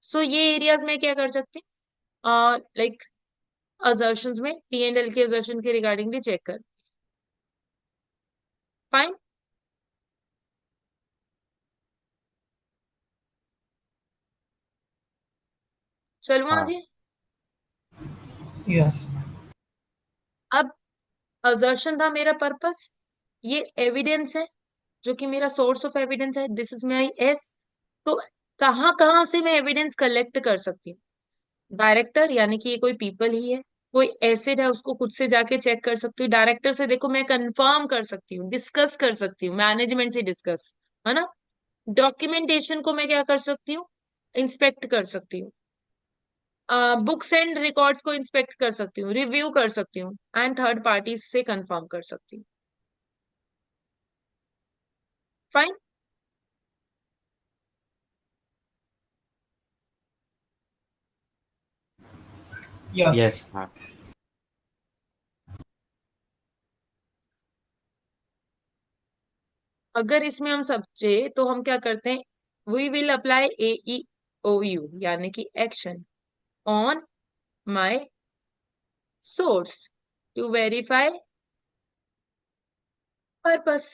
सो ये एरियाज में क्या कर सकते हैं, लाइक असर्शंस में पी एंड एल के असर्शन के रिगार्डिंगली चेक कर। फाइन, चलो हाँ। आगे। Yes. अब असर्शन था मेरा पर्पस, ये एविडेंस है जो कि मेरा सोर्स ऑफ एविडेंस है, दिस इज माई एस। तो कहाँ कहाँ से मैं एविडेंस कलेक्ट कर सकती हूँ, डायरेक्टर यानी कि ये कोई पीपल ही है, कोई एसिड है उसको खुद से जाके चेक कर सकती हूँ, डायरेक्टर से देखो मैं कंफर्म कर सकती हूँ, डिस्कस कर सकती हूँ, मैनेजमेंट से डिस्कस, है ना। डॉक्यूमेंटेशन को मैं क्या कर सकती हूँ, इंस्पेक्ट कर सकती हूँ, बुक्स एंड रिकॉर्ड्स को इंस्पेक्ट कर सकती हूँ, रिव्यू कर सकती हूँ, एंड थर्ड पार्टी से कंफर्म कर सकती हूँ। फाइन। Yes. यस। हाँ। अगर इसमें हम समझे तो हम क्या करते हैं, वी विल अप्लाई AEOU यानी कि action on my source to verify purpose.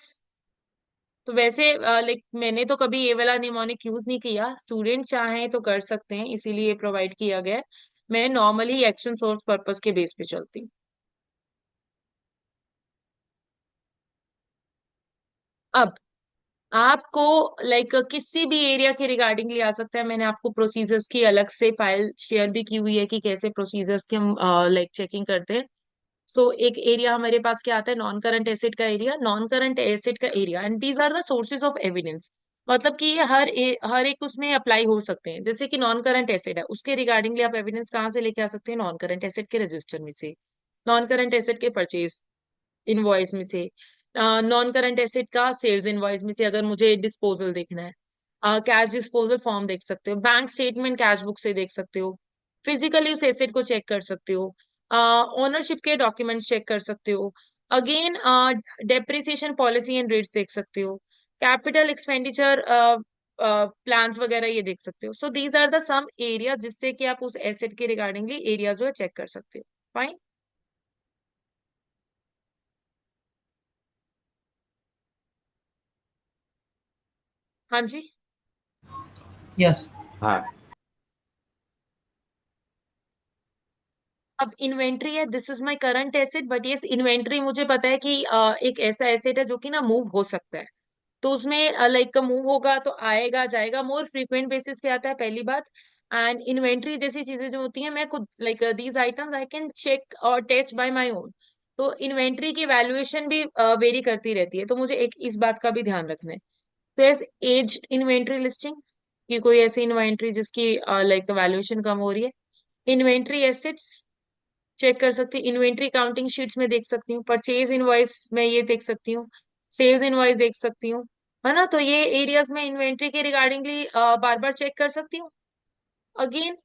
तो वैसे लाइक मैंने तो कभी ये वाला निमोनिक यूज नहीं किया, स्टूडेंट चाहें तो कर सकते हैं, इसीलिए प्रोवाइड किया गया है। मैं नॉर्मली एक्शन सोर्स पर्पस के बेस पे चलती हूँ। अब आपको लाइक किसी भी एरिया के रिगार्डिंगली आ सकता है, मैंने आपको प्रोसीजर्स की अलग से फाइल शेयर भी की हुई है कि कैसे प्रोसीजर्स की हम लाइक चेकिंग करते हैं। सो एक एरिया हमारे पास क्या आता है, नॉन करंट एसेट का एरिया, नॉन करंट एसेट का area and these are the sources of evidence. मतलब कि ये हर एक उसमें अप्लाई हो सकते हैं, जैसे कि नॉन करंट एसेट है उसके रिगार्डिंगली आप एविडेंस कहाँ से लेके आ सकते हैं, नॉन करंट एसेट के रजिस्टर में से, नॉन करंट एसेट के परचेज इनवॉइस में से, नॉन करंट एसेट का सेल्स इनवॉइस में से अगर मुझे डिस्पोजल देखना है, कैश डिस्पोजल फॉर्म देख सकते हो, बैंक स्टेटमेंट कैश बुक से देख सकते हो, फिजिकली उस एसेट को चेक कर सकते हो, ओनरशिप के डॉक्यूमेंट्स चेक कर सकते हो, again depreciation policy and rates देख सकते हो, कैपिटल एक्सपेंडिचर प्लान्स वगैरह ये देख सकते हो। So these are the some area जिससे कि आप उस एसेट के रिगार्डिंगली एरिया जो है चेक कर सकते हो। फाइन। हाँ जी। Yes. हाँ। अब इन्वेंट्री है, this is my current asset, but ये इन्वेंट्री मुझे पता है कि एक ऐसा एसेट है जो कि ना मूव हो सकता है। तो उसमें लाइक मूव होगा तो आएगा जाएगा, मोर फ्रीक्वेंट बेसिस पे आता है, पहली बात। एंड इन्वेंट्री जैसी चीजें जो होती हैं मैं खुद like these items I can check और टेस्ट बाय माय ओन। तो इन्वेंट्री की वैल्यूएशन भी वेरी करती रहती है, तो मुझे एक इस बात का भी ध्यान रखना है। तो एज एज इन्वेंट्री लिस्टिंग, कि कोई ऐसी इन्वेंट्री जिसकी लाइक वैल्यूएशन कम हो रही है। इन्वेंट्री एसेट्स चेक कर सकती हूँ, इन्वेंट्री काउंटिंग शीट्स में देख सकती हूँ, परचेज इनवॉइस में ये देख सकती हूँ, सेल्स इनवॉइस देख सकती हूँ, है ना। तो ये एरियाज में इन्वेंट्री के रिगार्डिंगली बार बार चेक कर सकती हूँ। अगेन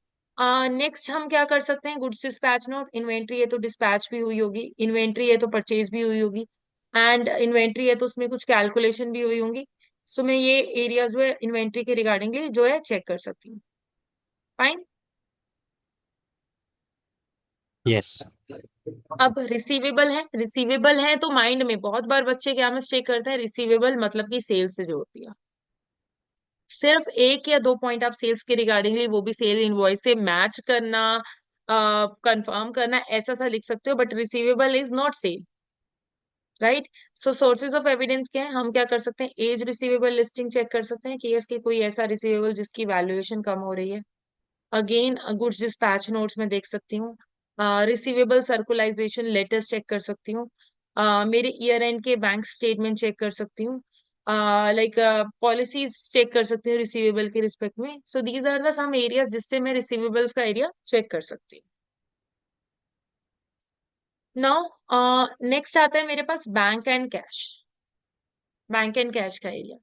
नेक्स्ट हम क्या कर सकते हैं, गुड्स डिस्पैच नोट। इन्वेंट्री है तो डिस्पैच भी हुई होगी, इन्वेंट्री है तो परचेज भी हुई होगी, एंड इन्वेंट्री है तो उसमें कुछ कैलकुलेशन भी हुई होंगी। सो मैं ये एरियाज जो है इन्वेंट्री के रिगार्डिंगली जो है चेक कर सकती हूँ। फाइन। यस। अब रिसीवेबल है तो माइंड में बहुत बार बच्चे क्या मिस्टेक करते हैं, रिसीवेबल मतलब कि सेल्स से जोड़ती है। सिर्फ एक या दो पॉइंट आप सेल्स के रिगार्डिंगली, वो भी सेल इनवॉइस से मैच करना, कंफर्म करना, ऐसा सा लिख सकते हो, but receivable is not sale. Right. So sources of evidence क्या है, हम क्या कर सकते हैं, एज रिसीवेबल लिस्टिंग चेक कर सकते हैं कि इसकी कोई ऐसा रिसीवेबल जिसकी वैल्यूएशन कम हो रही है। अगेन गुड्स डिस्पैच नोट्स में देख सकती हूँ, रिसीवेबल सर्कुलाइजेशन लेटर्स चेक कर सकती हूँ, मेरे ईयर एंड के बैंक स्टेटमेंट चेक कर सकती हूँ, लाइक पॉलिसीज चेक कर सकती हूँ रिसीवेबल के रिस्पेक्ट में। So these are the some areas जिससे मैं रिसीवेबल्स का एरिया चेक कर सकती हूँ। नाउ नेक्स्ट आता है मेरे पास bank and cash. Bank and cash का area.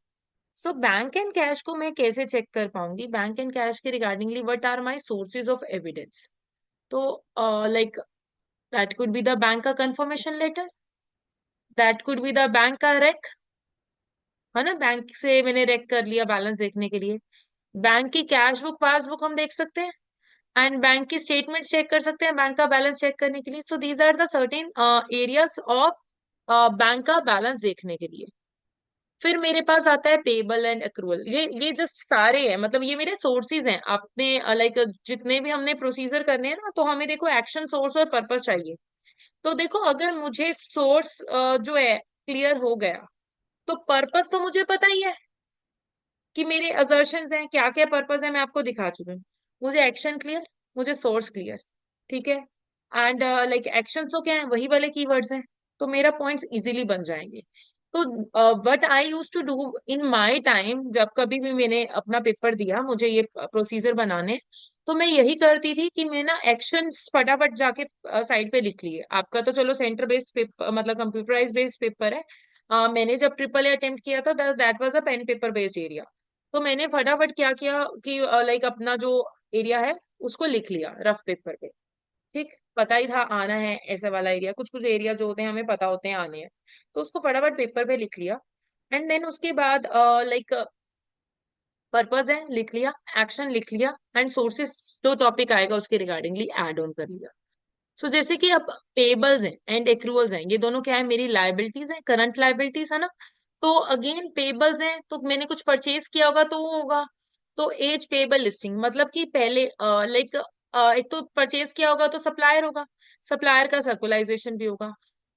So bank and cash को मैं कैसे चेक कर पाऊंगी, बैंक एंड कैश के regardingly what are my sources of evidence. तो like that could be the bank का confirmation letter, that could be the bank का रेक, है ना, बैंक से मैंने रेक कर लिया बैलेंस देखने के लिए। बैंक की कैश बुक पासबुक हम देख सकते हैं, एंड बैंक की स्टेटमेंट चेक कर सकते हैं बैंक का बैलेंस चेक करने के लिए। So these are the certain areas of bank का बैलेंस देखने के लिए। फिर मेरे पास आता है पेबल एंड अक्रूवल। ये जस्ट सारे हैं, मतलब ये मेरे सोर्सेज हैं। आपने लाइक जितने भी हमने प्रोसीजर करने हैं ना, तो हमें देखो एक्शन, सोर्स और पर्पस चाहिए। तो देखो अगर मुझे सोर्स जो है क्लियर हो गया, तो पर्पस तो मुझे पता ही है कि मेरे असर्शंस हैं, क्या क्या पर्पस है मैं आपको दिखा चुकी हूँ। मुझे एक्शन क्लियर, मुझे सोर्स क्लियर, ठीक है। एंड लाइक एक्शन तो क्या है, वही वाले कीवर्ड्स हैं, तो मेरा पॉइंट्स इजीली बन जाएंगे। तो but I use to do in my time, जब कभी भी मैंने अपना पेपर दिया, मुझे ये प्रोसीजर बनाने, तो मैं यही करती थी कि मैं ना एक्शन फटाफट जाके साइड पे लिख लिए। आपका तो चलो सेंटर बेस्ड पेपर, मतलब कंप्यूटराइज बेस्ड पेपर है। मैंने जब ट्रिपल अटेम्प्ट किया था, that was a pen paper based area. तो मैंने फटाफट क्या किया कि लाइक अपना जो एरिया है उसको लिख लिया रफ पेपर पे। ठीक, पता ही था आना है ऐसा वाला एरिया, कुछ कुछ एरिया जो होते हैं हमें पता होते हैं आने हैं, तो उसको फटाफट पेपर पे लिख लिया। एंड देन उसके बाद लाइक पर्पस है लिख लिया, एक्शन लिख लिया, एंड सोर्सेस जो टॉपिक आएगा उसके रिगार्डिंगली ऐड ऑन कर लिया। सो जैसे कि अब पेबल्स हैं एंड एक्रूवल्स हैं, ये दोनों क्या है, मेरी लाइबिलिटीज हैं, करंट लाइबिलिटीज है ना। तो अगेन पेबल्स हैं तो मैंने कुछ परचेज किया होगा तो वो होगा। तो एज पेबल लिस्टिंग मतलब कि पहले लाइक एक तो परचेज किया होगा तो सप्लायर होगा, सप्लायर का सर्कुलाइजेशन भी होगा।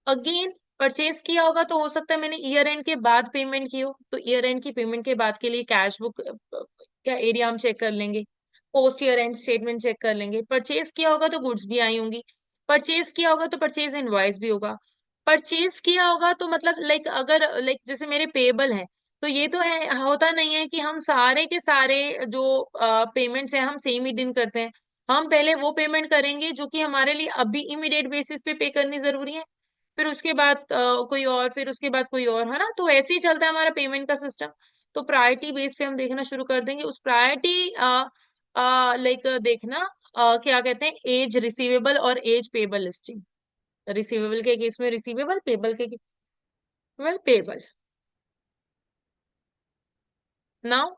अगेन परचेज किया होगा तो हो सकता है मैंने ईयर एंड के बाद पेमेंट की हो, तो ईयर एंड की पेमेंट के बाद के लिए कैश बुक क्या एरिया हम चेक कर लेंगे, post year end statement check कर लेंगे। परचेज किया होगा तो गुड्स भी आई होंगी, परचेज किया होगा तो परचेज इनवॉइस भी होगा। परचेज किया होगा तो मतलब लाइक अगर लाइक जैसे मेरे पेबल हैं, तो ये तो है, होता नहीं है कि हम सारे के सारे जो पेमेंट्स हैं हम सेम ही दिन करते हैं। हम पहले वो पेमेंट करेंगे जो कि हमारे लिए अभी इमीडिएट बेसिस पे करनी जरूरी है, फिर उसके बाद कोई और, फिर उसके बाद कोई और, है ना। तो ऐसे ही चलता है हमारा पेमेंट का सिस्टम। तो प्रायोरिटी बेस पे हम देखना शुरू कर देंगे, उस प्रायोरिटी लाइक देखना क्या कहते हैं, एज रिसीवेबल और एज पेबल लिस्टिंग। रिसीवेबल के केस में रिसीवेबल, पेबल के well payable. Now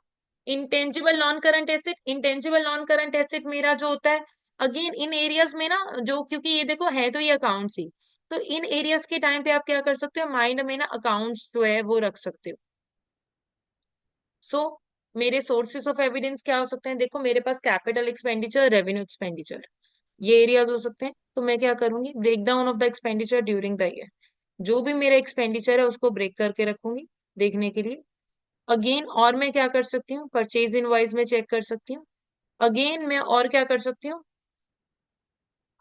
intangible non current asset, intangible non current asset मेरा जो होता है, अगेन इन एरियाज में ना, जो क्योंकि ये देखो है तो ये अकाउंट्स ही, तो इन एरियाज के टाइम पे आप क्या कर सकते हो, माइंड में ना अकाउंट्स जो है वो रख सकते हो। सो मेरे सोर्सेस ऑफ एविडेंस क्या हो सकते हैं, देखो मेरे पास कैपिटल एक्सपेंडिचर, रेवेन्यू एक्सपेंडिचर, ये एरियाज हो सकते हैं। तो मैं क्या करूंगी, break down of the expenditure during the year, जो भी मेरा एक्सपेंडिचर है उसको ब्रेक करके रखूंगी देखने के लिए। अगेन और मैं क्या कर सकती हूँ, परचेज इनवॉइस में चेक कर सकती हूँ। अगेन मैं और क्या कर सकती हूँ,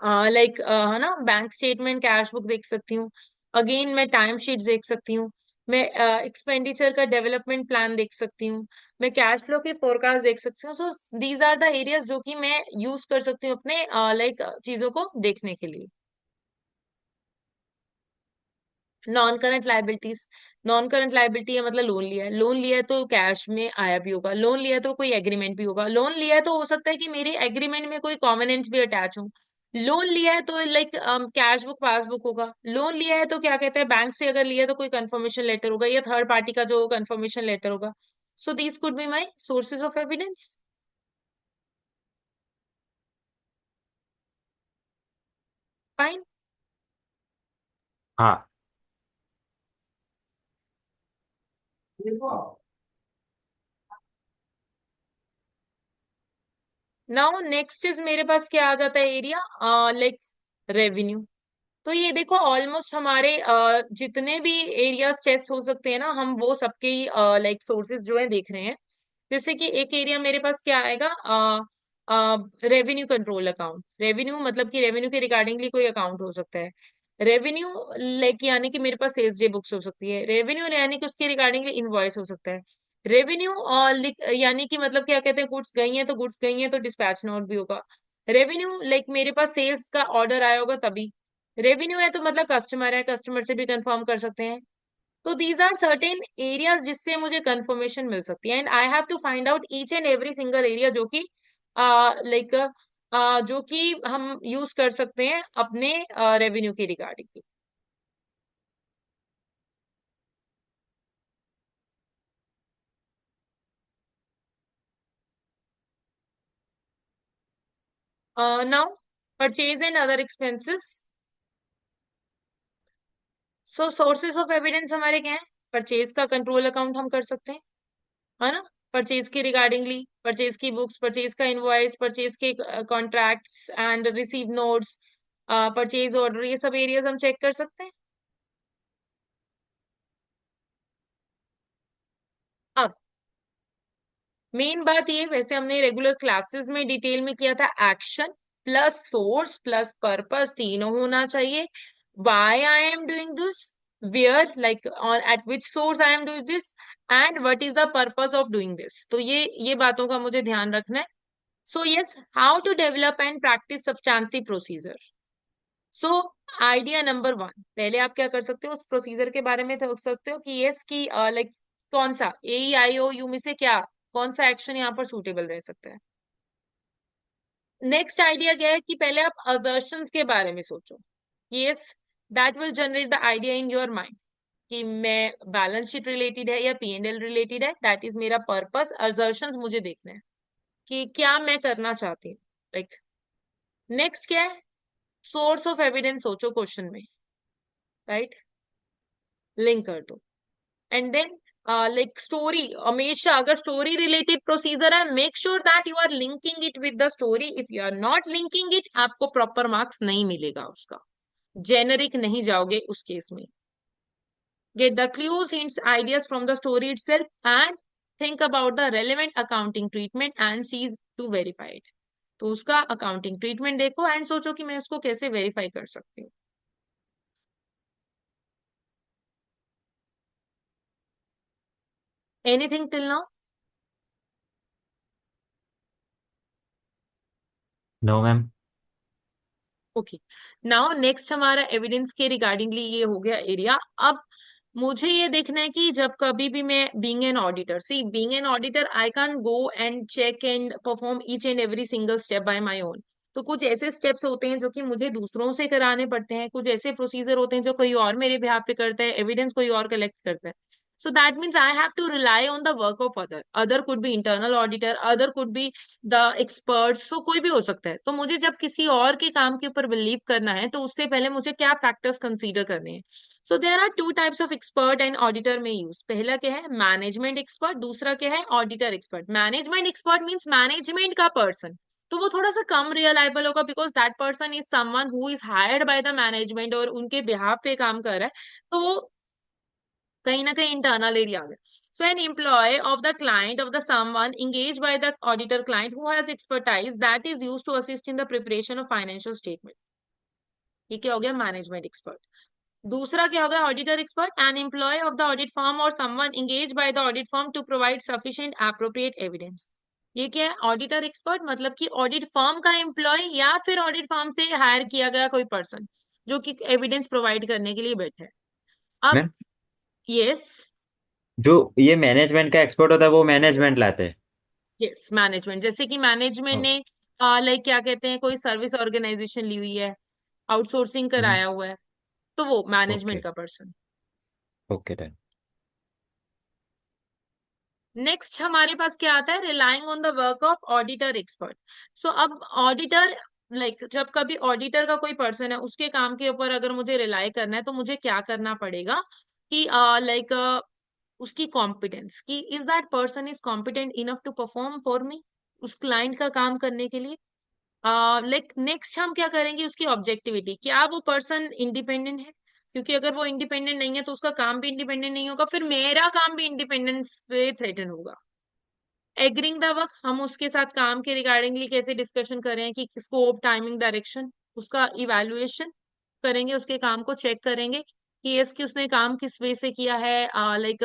लाइक है ना, बैंक स्टेटमेंट, कैश बुक देख सकती हूँ। अगेन मैं टाइम शीट देख सकती हूँ। मैं एक्सपेंडिचर का डेवलपमेंट प्लान देख सकती हूँ। मैं कैश फ्लो की फोरकास्ट देख सकती हूँ। So these are the areas जो कि मैं यूज कर सकती हूँ अपने लाइक चीजों को देखने के लिए। Non current liabilities, non current liability है मतलब लोन लिया है, लोन लिया है तो कैश में आया भी होगा, लोन लिया है तो कोई एग्रीमेंट भी होगा, लोन लिया है तो हो सकता है कि मेरे एग्रीमेंट में कोई कॉवेनेंट्स भी अटैच हो, लोन लिया है तो लाइक कैश बुक पासबुक होगा, लोन लिया है तो क्या कहते हैं, बैंक से अगर लिया है तो कोई कंफर्मेशन लेटर होगा या थर्ड पार्टी का जो कंफर्मेशन लेटर होगा। So these could be my sources of evidence. Fine. हाँ। नाउ नेक्स्ट इज मेरे पास क्या आ जाता है एरिया, लाइक रेवेन्यू। तो ये देखो ऑलमोस्ट हमारे जितने भी एरियाज टेस्ट हो सकते हैं ना, हम वो सबके लाइक सोर्सेज जो है देख रहे हैं। जैसे कि एक एरिया मेरे पास क्या आएगा, रेवेन्यू कंट्रोल अकाउंट, रेवेन्यू मतलब कि रेवेन्यू के रिगार्डिंगली कोई अकाउंट हो सकता है। रेवेन्यू लाइक यानी कि मेरे पास सेल्स डे बुक्स हो सकती है, रेवेन्यू यानी कि उसके रिगार्डिंगली इनवॉइस हो सकता है, रेवेन्यू यानी कि मतलब क्या कहते हैं, गुड्स गई हैं तो गुड्स गई हैं तो डिस्पैच नोट भी होगा। रेवेन्यू लाइक मेरे पास सेल्स का ऑर्डर आया होगा तभी। रेवेन्यू है तो मतलब कस्टमर है, कस्टमर से भी कंफर्म कर सकते हैं। तो दीज आर सर्टेन एरियाज जिससे मुझे कंफर्मेशन मिल सकती है, and I have to find out each and every single area जो कि लाइक जो कि हम यूज कर सकते हैं अपने रेवेन्यू के regarding. Now purchase and other expenses. So sources of evidence हमारे क्या है, परचेज का कंट्रोल अकाउंट हम कर सकते हैं, है ना, परचेज के रिगार्डिंगली, परचेज की बुक्स, परचेज का इनवॉइस, परचेज के contracts and receive notes, purchase order, ये सब एरियाज हम चेक कर सकते हैं। अब मेन बात ये, वैसे हमने रेगुलर क्लासेस में डिटेल में किया था, action plus source plus purpose तीनों होना चाहिए। Why I am doing this, where like or at which source I am doing this, and what is the purpose of doing this, तो ये बातों का मुझे ध्यान रखना है। So yes, how to develop and practice substantive procedure. So idea number one, पहले आप क्या कर सकते हो, उस प्रोसीजर के बारे में सोच सकते हो कि यस कि लाइक कौन सा AEIOU में से क्या, कौन सा एक्शन यहाँ पर सूटेबल रह सकता है। नेक्स्ट आइडिया क्या है कि पहले आप assertions के बारे में सोचो। Yes, that will generate the idea in your mind कि मैं बैलेंस शीट रिलेटेड है या P&L रिलेटेड है, दैट इज मेरा पर्पस। assertions मुझे देखना है कि क्या मैं करना चाहती हूँ, लाइक नेक्स्ट क्या है, सोर्स ऑफ एविडेंस सोचो क्वेश्चन में, राइट, लिंक कर दो। एंड देन लाइक स्टोरी, हमेशा अगर स्टोरी रिलेटेड प्रोसीजर है, make sure that you are linking it with the story. If you are not linking it, आपको प्रॉपर मार्क्स नहीं मिलेगा उसका, जेनरिक नहीं जाओगे उस केस में। Get the clues, hints, ideas from the story itself and think about the relevant accounting treatment and see to verify it। तो उसका अकाउंटिंग ट्रीटमेंट देखो एंड सोचो कि मैं उसको कैसे वेरीफाई कर सकती हूँ। Anything till now? No ma'am. Okay, now next हमारा एविडेंस के रिगार्डिंगली ये हो गया एरिया। अब मुझे ये देखना है कि जब कभी भी मैं being an auditor, see being an auditor I can go and check and perform each and every single step by my own. तो कुछ ऐसे स्टेप्स होते हैं जो कि मुझे दूसरों से कराने पड़ते हैं, कुछ ऐसे प्रोसीजर होते हैं जो कोई और मेरे बिहाफ पे करता है, एविडेंस कोई और कलेक्ट करता है। So that means I have to rely on the work of other. Other could be internal auditor, other could be the experts. So कोई भी हो सकता है. तो मुझे जब किसी और के काम के ऊपर बिलीव करना है तो उससे पहले मुझे क्या फैक्टर्स कंसीडर करने हैं. So there are two types of expert and auditor में यूज. पहला क्या है, मैनेजमेंट एक्सपर्ट. दूसरा क्या है, auditor expert. Management expert means management का पर्सन. तो वो थोड़ा सा कम रिलायबल होगा because that person is someone who is hired by the management और उनके बिहाफ पे काम कर रहा है. तो वो कहीं ना कहीं इंटरनल एरिया आ गया. So an employee of the client of the someone engaged by the auditor client who has expertise that is used to assist in the preparation of financial statement. ये क्या हो गया, मैनेजमेंट एक्सपर्ट. दूसरा क्या होगा, auditor expert. An employee of the audit firm or someone engage by the audit firm to provide sufficient appropriate evidence. ये क्या है, ऑडिटर एक्सपर्ट मतलब कि ऑडिट फर्म का एम्प्लॉय या फिर ऑडिट फर्म से हायर किया गया कोई पर्सन जो कि एविडेंस प्रोवाइड करने के लिए बैठा है. अब मैम, यस, जो ये मैनेजमेंट का एक्सपर्ट होता है वो मैनेजमेंट लाते हैं. Yes management. जैसे कि मैनेजमेंट ने लाइक क्या कहते हैं, कोई सर्विस ऑर्गेनाइजेशन ली हुई है, आउटसोर्सिंग कराया हुआ है, तो वो मैनेजमेंट ओके. का पर्सन. Okay done. नेक्स्ट हमारे पास क्या आता है, relying on the work of auditor expert. So अब ऑडिटर लाइक जब कभी ऑडिटर का कोई पर्सन है उसके काम के ऊपर अगर मुझे रिलाई करना है तो मुझे क्या करना पड़ेगा कि लाइक उसकी कॉम्पिटेंस, कि is that person is competent enough to perform for me, उस क्लाइंट का काम करने के लिए. लाइक नेक्स्ट हम क्या करेंगे, उसकी ऑब्जेक्टिविटी, क्या वो पर्सन इंडिपेंडेंट है. क्योंकि अगर वो इंडिपेंडेंट नहीं है तो उसका काम भी इंडिपेंडेंट नहीं होगा, फिर मेरा काम भी इंडिपेंडेंस पे थ्रेटन होगा. एग्रीइंग द वर्क, हम उसके साथ काम के रिगार्डिंगली कैसे डिस्कशन करें कि स्कोप, टाइमिंग, डायरेक्शन, उसका इवैल्यूएशन करेंगे, उसके काम को चेक करेंगे कि यस कि उसने काम किस वे से किया है, लाइक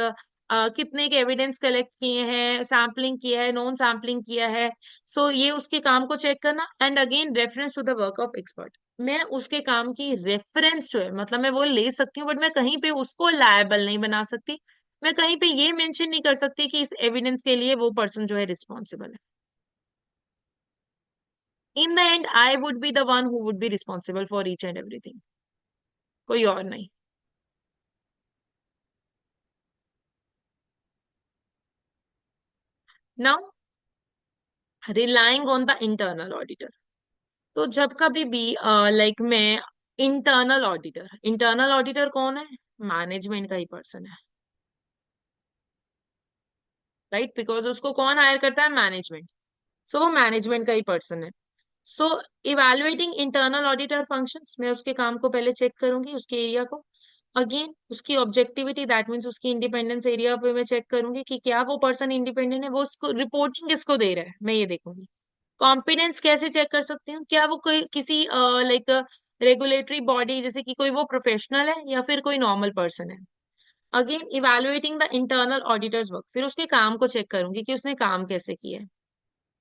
कितने के एविडेंस कलेक्ट किए हैं, सैम्पलिंग किया है, नॉन सैम्पलिंग किया है. सो ये उसके काम को चेक करना. And again reference to the work of expert. मैं उसके काम की रेफरेंस जो है, मतलब मैं वो ले सकती हूँ बट मैं कहीं पे उसको लायबल नहीं बना सकती. मैं कहीं पे ये मेंशन नहीं कर सकती कि इस एविडेंस के लिए वो पर्सन जो है रिस्पॉन्सिबल है. In the and I would be the one who would be responsible for each and everything, कोई और नहीं. Now relying on the internal auditor. तो जब कभी भी लाइक मैं इंटरनल ऑडिटर कौन है, मैनेजमेंट का ही पर्सन है, राइट. बिकॉज उसको कौन हायर करता है, मैनेजमेंट. सो वो मैनेजमेंट का ही पर्सन है. सो इवेलुएटिंग इंटरनल ऑडिटर फंक्शंस, मैं उसके काम को पहले चेक करूंगी, उसके एरिया को. अगेन उसकी ऑब्जेक्टिविटी, दैट मीन्स उसकी इंडिपेंडेंस एरिया पे मैं चेक करूंगी कि क्या वो पर्सन इंडिपेंडेंट है, वो उसको रिपोर्टिंग किसको दे रहा है, मैं ये देखूंगी. कॉम्पिटेंस कैसे चेक कर सकती हूँ, क्या वो कोई किसी लाइक रेगुलेटरी बॉडी, जैसे कि कोई वो प्रोफेशनल है या फिर कोई नॉर्मल पर्सन है. Again evaluating the internal auditors work, फिर उसके काम को चेक करूंगी कि उसने काम कैसे किया है.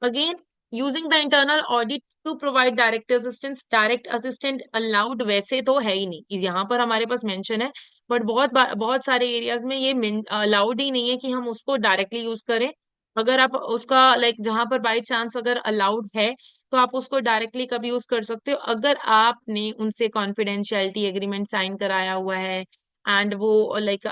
Again using the internal audit to provide direct assistance. Direct assistant allowed वैसे तो है ही नहीं, यहाँ पर हमारे पास मेंशन है, बट बहुत सारे एरियाज में ये अलाउड ही नहीं है कि हम उसको डायरेक्टली यूज करें. अगर आप उसका लाइक जहां पर बाय चांस अगर अलाउड है तो आप उसको डायरेक्टली कभी यूज कर सकते हो अगर आपने उनसे कॉन्फिडेंशियलिटी एग्रीमेंट साइन कराया हुआ है एंड वो लाइक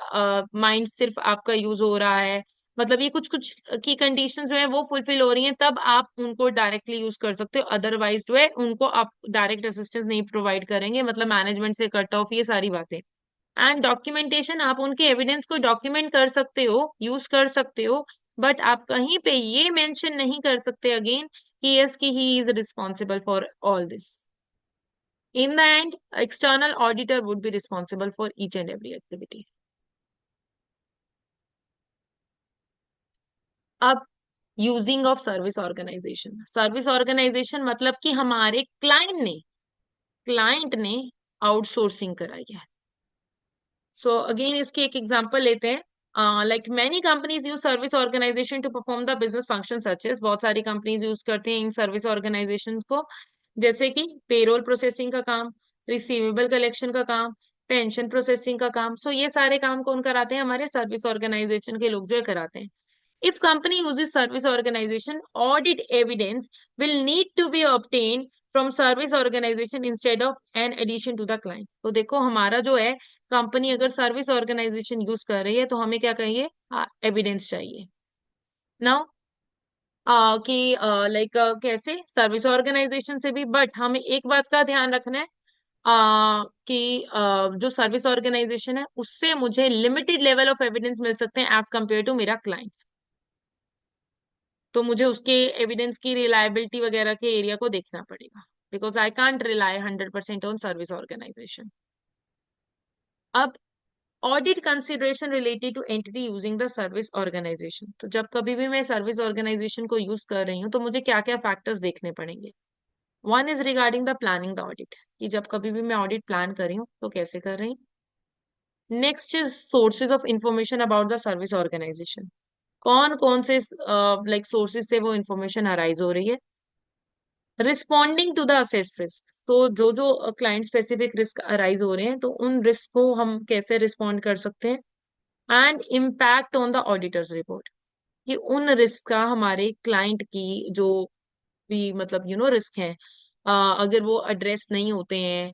माइंड सिर्फ आपका यूज हो रहा है, मतलब ये कुछ कुछ की कंडीशंस जो है वो फुलफिल हो रही हैं, तब आप उनको डायरेक्टली यूज कर सकते हो. अदरवाइज जो है उनको आप डायरेक्ट असिस्टेंस नहीं प्रोवाइड करेंगे, मतलब मैनेजमेंट से कट ऑफ, ये सारी बातें. एंड डॉक्यूमेंटेशन, आप उनके एविडेंस को डॉक्यूमेंट कर सकते हो, यूज कर सकते हो, बट आप कहीं पे ये मेंशन नहीं कर सकते अगेन कि यस कि he is responsible for all this. In the end external auditor would be responsible for each and every activity. अब यूजिंग ऑफ सर्विस ऑर्गेनाइजेशन मतलब कि हमारे क्लाइंट ने आउटसोर्सिंग कराई है. सो अगेन इसके एक एग्जांपल लेते हैं. Like many companies use service organisation to perform the business function such as. बहुत सारी कंपनीज यूज करते हैं इन सर्विस ऑर्गेनाइजेशन को, जैसे कि पेरोल प्रोसेसिंग का काम, रिसीवेबल कलेक्शन का काम, पेंशन प्रोसेसिंग का काम. सो ये सारे काम कौन कराते हैं, हमारे सर्विस ऑर्गेनाइजेशन के लोग जो है कराते हैं. If company uses service organization, audit evidence will need to be obtained from service organisation instead of an addition to the client. तो देखो हमारा जो है, कंपनी अगर सर्विस ऑर्गेनाइजेशन यूज कर रही है तो हमें क्या कहिए, एविडेंस चाहिए। नाउ कि लाइक कैसे सर्विस ऑर्गेनाइजेशन से भी, बट हमें एक बात का ध्यान रखना है, कि जो सर्विस ऑर्गेनाइजेशन है उससे मुझे लिमिटेड लेवल ऑफ एविडेंस मिल सकते हैं एज कंपेयर टू मेरा क्लाइंट। तो मुझे उसके एविडेंस की रिलायबिलिटी वगैरह के एरिया को देखना पड़ेगा, because I can't rely 100% on service organization. अब audit consideration related to entity using the service organization. तो जब कभी भी मैं सर्विस ऑर्गेनाइजेशन को यूज कर रही हूँ तो मुझे क्या क्या फैक्टर्स देखने पड़ेंगे। One is regarding the planning the audit, कि जब कभी भी मैं ऑडिट प्लान कर रही हूँ तो कैसे कर रही हूँ। Next is sources of information about the service organisation, कौन कौन से लाइक सोर्सेज से वो इंफॉर्मेशन अराइज हो रही है। Responding to the assessed risk, तो जो जो क्लाइंट स्पेसिफिक रिस्क अराइज हो रहे हैं तो उन रिस्क को हम कैसे रिस्पॉन्ड कर सकते हैं। And impact on the auditors report, कि उन रिस्क का हमारे क्लाइंट की जो भी मतलब रिस्क है, अगर वो एड्रेस नहीं होते हैं,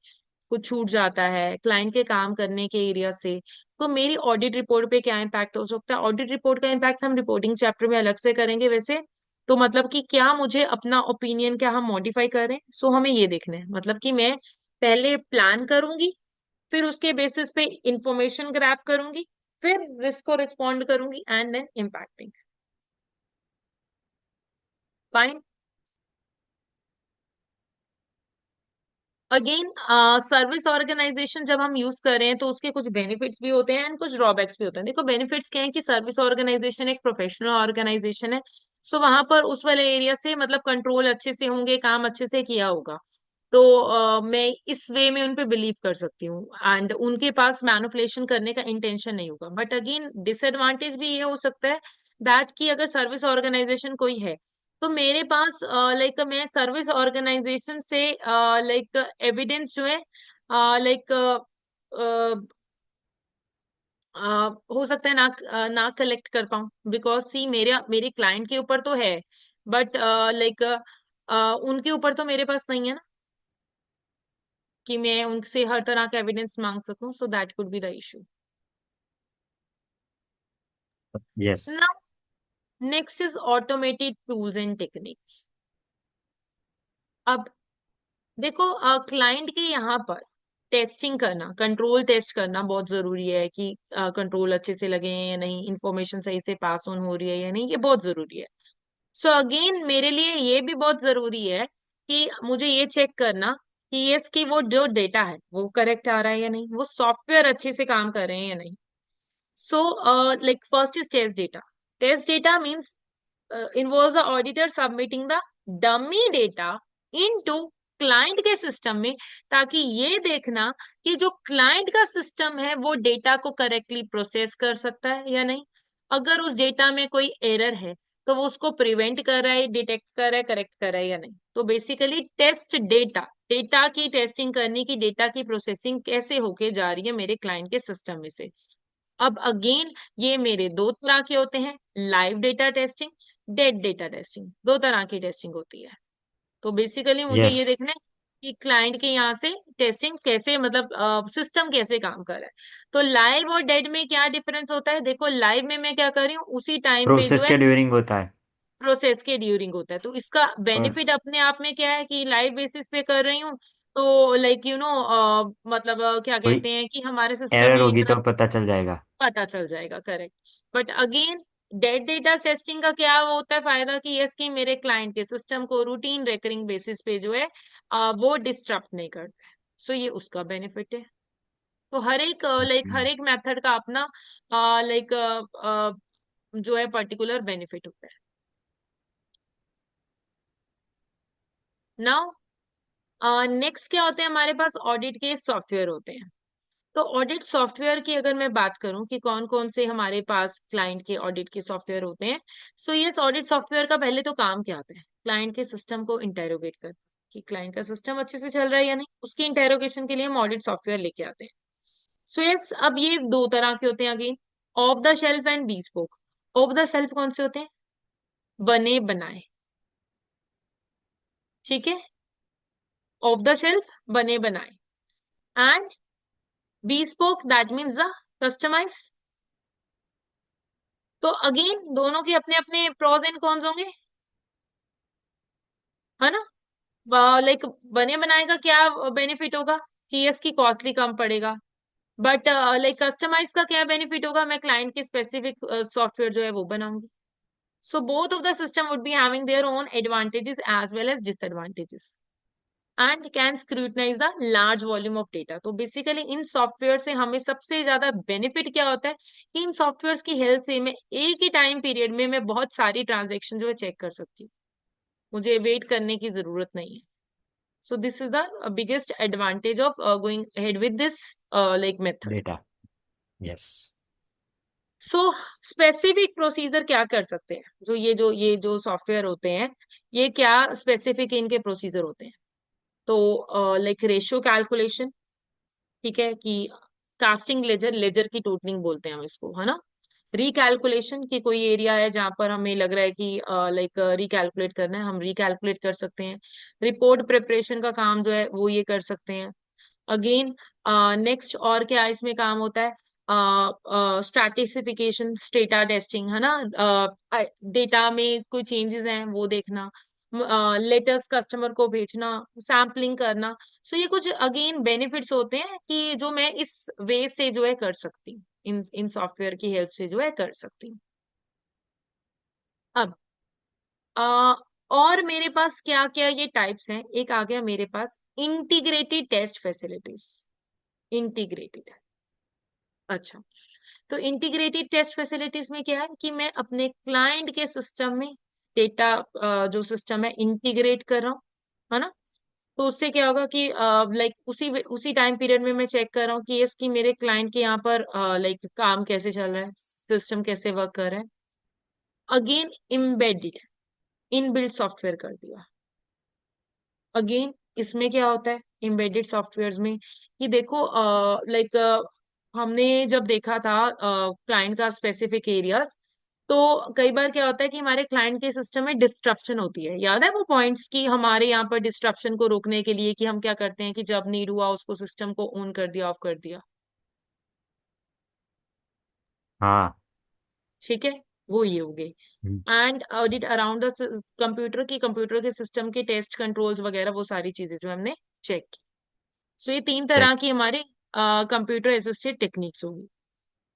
कुछ छूट जाता है क्लाइंट के काम करने के एरिया से, तो मेरी ऑडिट रिपोर्ट पे क्या इम्पैक्ट हो सकता है। ऑडिट रिपोर्ट का इम्पैक्ट हम रिपोर्टिंग चैप्टर में अलग से करेंगे वैसे। तो मतलब कि क्या मुझे अपना ओपिनियन क्या हम मॉडिफाई करें, सो हमें ये देखना है, मतलब कि मैं पहले प्लान करूंगी, फिर उसके बेसिस पे इंफॉर्मेशन ग्रैब करूंगी, फिर रिस्क को रिस्पॉन्ड करूंगी and then impacting. Fine. Again service organisation जब हम यूज कर रहे हैं तो उसके कुछ बेनिफिट्स भी होते हैं एंड कुछ ड्रॉबैक्स भी होते हैं। देखो बेनिफिट्स क्या है कि सर्विस ऑर्गेनाइजेशन एक प्रोफेशनल ऑर्गेनाइजेशन है, सो वहां पर उस वाले एरिया से मतलब कंट्रोल अच्छे से होंगे, काम अच्छे से किया होगा। तो मैं इस वे में उन पे बिलीव कर सकती हूँ एंड उनके पास मैनिपुलेशन करने का इंटेंशन नहीं होगा। बट अगेन डिसएडवांटेज भी ये हो सकता है दैट कि अगर सर्विस ऑर्गेनाइजेशन कोई है तो मेरे पास लाइक मैं सर्विस ऑर्गेनाइजेशन से लाइक एविडेंस जो है लाइक हो सकता है ना कलेक्ट कर पाऊं, बिकॉज सी मेरे क्लाइंट के ऊपर तो है, बट लाइक उनके ऊपर तो मेरे पास नहीं है ना, कि मैं उनसे हर तरह का एविडेंस मांग सकूं, so that could be the issue. Yes. Now next is automated tools and techniques. अब देखो क्लाइंट के यहाँ पर टेस्टिंग करना, कंट्रोल टेस्ट करना बहुत जरूरी है कि कंट्रोल अच्छे से लगे हैं या नहीं, इंफॉर्मेशन सही से पास ऑन हो रही है या नहीं, ये बहुत जरूरी है। सो अगेन मेरे लिए ये भी बहुत जरूरी है कि मुझे ये चेक करना कि ये इसकी वो जो डेटा है वो करेक्ट आ रहा है या नहीं, वो सॉफ्टवेयर अच्छे से काम कर रहे हैं या नहीं। So like first is test data. Test data means involves the auditor submitting the dummy data into client के सिस्टम में, ताकि ये देखना कि जो क्लाइंट का सिस्टम है वो डेटा को करेक्टली प्रोसेस कर सकता है या नहीं। अगर उस डेटा में कोई एरर है तो वो उसको प्रिवेंट कर रहा है, डिटेक्ट कर रहा है, करेक्ट कर रहा है या नहीं। तो बेसिकली टेस्ट डेटा, डेटा की टेस्टिंग करने की, डेटा की प्रोसेसिंग कैसे होके जा रही है मेरे क्लाइंट के सिस्टम में से। अब अगेन ये मेरे दो तरह के होते हैं, live data testing, dead data testing, दो तरह की टेस्टिंग होती है। तो बेसिकली मुझे यस। ये देखना है कि क्लाइंट के यहाँ से टेस्टिंग कैसे, मतलब सिस्टम कैसे काम कर रहा है। तो लाइव और डेड में क्या डिफरेंस होता है, देखो लाइव में मैं क्या कर रही हूँ, उसी टाइम पे जो प्रोसेस है के ड्यूरिंग होता है। प्रोसेस के ड्यूरिंग होता है। तो इसका और बेनिफिट अपने आप में क्या है कि लाइव बेसिस पे कर रही हूँ, तो लाइक मतलब क्या कोई कहते हैं कि हमारे सिस्टम एरर में होगी तो पता चल जाएगा। पता चल जाएगा, correct. But again dead data testing का क्या होता है फायदा, कि यस कि मेरे क्लाइंट के सिस्टम को रूटीन रेकरिंग बेसिस पे जो है वो डिस्टर्ब नहीं करता है। सो ये उसका बेनिफिट है। तो हर एक लाइक हर एक मेथड का अपना लाइक जो है पर्टिकुलर बेनिफिट होता है। नाउ नेक्स्ट क्या होते हैं, हमारे पास ऑडिट के सॉफ्टवेयर होते हैं। तो ऑडिट सॉफ्टवेयर की अगर मैं बात करूं कि कौन कौन से हमारे पास क्लाइंट के ऑडिट के सॉफ्टवेयर होते हैं, सो ये ऑडिट सॉफ्टवेयर का पहले तो काम क्या होता है, क्लाइंट के सिस्टम को इंटेरोगेट कर, कि क्लाइंट का सिस्टम अच्छे से चल रहा है या नहीं, उसकी इंटेरोगेशन के लिए हम ऑडिट सॉफ्टवेयर लेके आते हैं। सो यस अब ये दो तरह के होते हैं again, of the shelf and bespoke। Of the shelf कौन से होते हैं, बने बनाए, ठीक है। ऑफ द शेल्फ बने बनाए, and bespoke that means the customise. तो अगेन दोनों के अपने अपने प्रोज एंड कॉन्स होंगे, है ना। लाइक बने बनाए का क्या बेनिफिट होगा कि इसकी कॉस्टली कम पड़ेगा, बट लाइक कस्टमाइज का क्या बेनिफिट होगा, मैं क्लाइंट के स्पेसिफिक सॉफ्टवेयर जो है वो बनाऊंगी। So both of the system would be having their own advantages as well as disadvantages and can scrutinize the large volume of data। तो बेसिकली इन सॉफ्टवेयर से हमें सबसे ज्यादा बेनिफिट क्या होता है कि इन सॉफ्टवेयर की हेल्प से मैं एक ही टाइम पीरियड में मैं बहुत सारी ट्रांजेक्शन जो है चेक कर सकती हूँ, मुझे वेट करने की जरूरत नहीं है। सो this is the biggest advantage of going ahead with this like method। Data. Yes. So specific procedure क्या कर सकते हैं, जो सॉफ्टवेयर होते हैं, ये क्या स्पेसिफिक इनके प्रोसीजर होते हैं। तो लाइक रेशियो कैलकुलेशन, ठीक है, कि कास्टिंग लेजर, लेजर की टोटलिंग बोलते हैं हम इसको, है ना। रिकैलकुलेशन की कोई एरिया है जहां पर हमें लग रहा है कि लाइक रिकैलकुलेट करना है, हम रिकैलकुलेट कर सकते हैं। रिपोर्ट प्रिपरेशन का काम जो है वो ये कर सकते हैं। अगेन नेक्स्ट और क्या इसमें काम होता है, स्ट्रैटिफिकेशन, स्टेटा टेस्टिंग, है ना। डेटा में कोई चेंजेस हैं वो देखना, लेटर्स कस्टमर को भेजना, सैम्पलिंग करना। सो ये कुछ अगेन बेनिफिट्स होते हैं कि जो मैं इस वे से जो है कर सकती हूँ, इन इन सॉफ्टवेयर की हेल्प से जो है कर सकती हूँ। अब अ, और मेरे पास क्या क्या ये टाइप्स हैं, एक आ गया मेरे पास इंटीग्रेटेड टेस्ट फैसिलिटीज। इंटीग्रेटेड, अच्छा, तो इंटीग्रेटेड टेस्ट फैसिलिटीज में क्या है कि मैं अपने क्लाइंट के सिस्टम में डेटा जो सिस्टम है इंटीग्रेट कर रहा हूँ, है ना। तो उससे क्या होगा कि लाइक उसी टाइम पीरियड में मैं चेक कर रहा हूँ कि इसकी मेरे क्लाइंट के यहाँ पर लाइक काम कैसे चल रहा है, सिस्टम कैसे वर्क कर रहा है। अगेन एम्बेडेड, इनबिल्ट सॉफ्टवेयर कर दिया। अगेन इसमें क्या होता है एम्बेडेड सॉफ्टवेयर्स में कि देखो लाइक हमने जब देखा था क्लाइंट का स्पेसिफिक एरियाज, तो कई बार क्या होता है कि हमारे क्लाइंट के सिस्टम में डिस्ट्रप्शन होती है, याद है वो पॉइंट्स की हमारे यहाँ पर डिस्ट्रप्शन को रोकने के लिए कि हम क्या करते हैं कि जब नीड हुआ उसको सिस्टम को ऑन कर दिया, ऑफ कर दिया, हाँ. ठीक है, वो ये हो गई। Hmm. And audit around the computer के सिस्टम के टेस्ट कंट्रोल्स वगैरह वो सारी चीजें जो हमने चेक की। सो ये तीन तरह Check. की हमारी कंप्यूटर असिस्टेड टेक्निक्स होगी।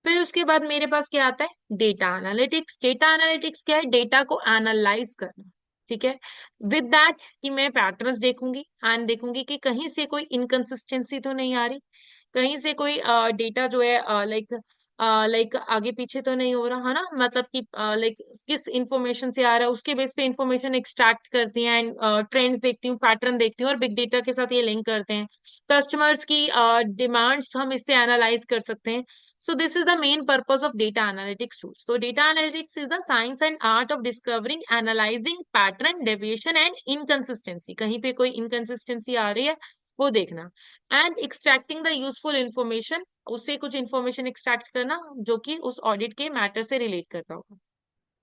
फिर उसके बाद मेरे पास क्या आता है डेटा एनालिटिक्स। डेटा एनालिटिक्स क्या है, डेटा को एनालाइज करना, ठीक है। विद दैट कि मैं पैटर्न्स देखूंगी एंड देखूंगी कि कहीं से कोई इनकंसिस्टेंसी तो नहीं आ रही, कहीं से कोई डेटा जो है लाइक लाइक आगे पीछे तो नहीं हो रहा, है ना। मतलब कि लाइक किस इंफॉर्मेशन से आ रहा है उसके बेस पे इंफॉर्मेशन एक्सट्रैक्ट करती हैं एंड ट्रेंड्स देखती हूँ, पैटर्न देखती हूँ और बिग डेटा के साथ ये लिंक करते हैं। कस्टमर्स की डिमांड्स हम इससे एनालाइज कर सकते हैं। So this is the main purpose of data analytics tools. So data analytics is the science and art of discovering, analyzing pattern, deviation and inconsistency। कहीं पे कोई inconsistency आ रही है वो देखना, and extracting the useful information, उससे कुछ information extract करना जो कि उस audit के matter से relate करता होगा।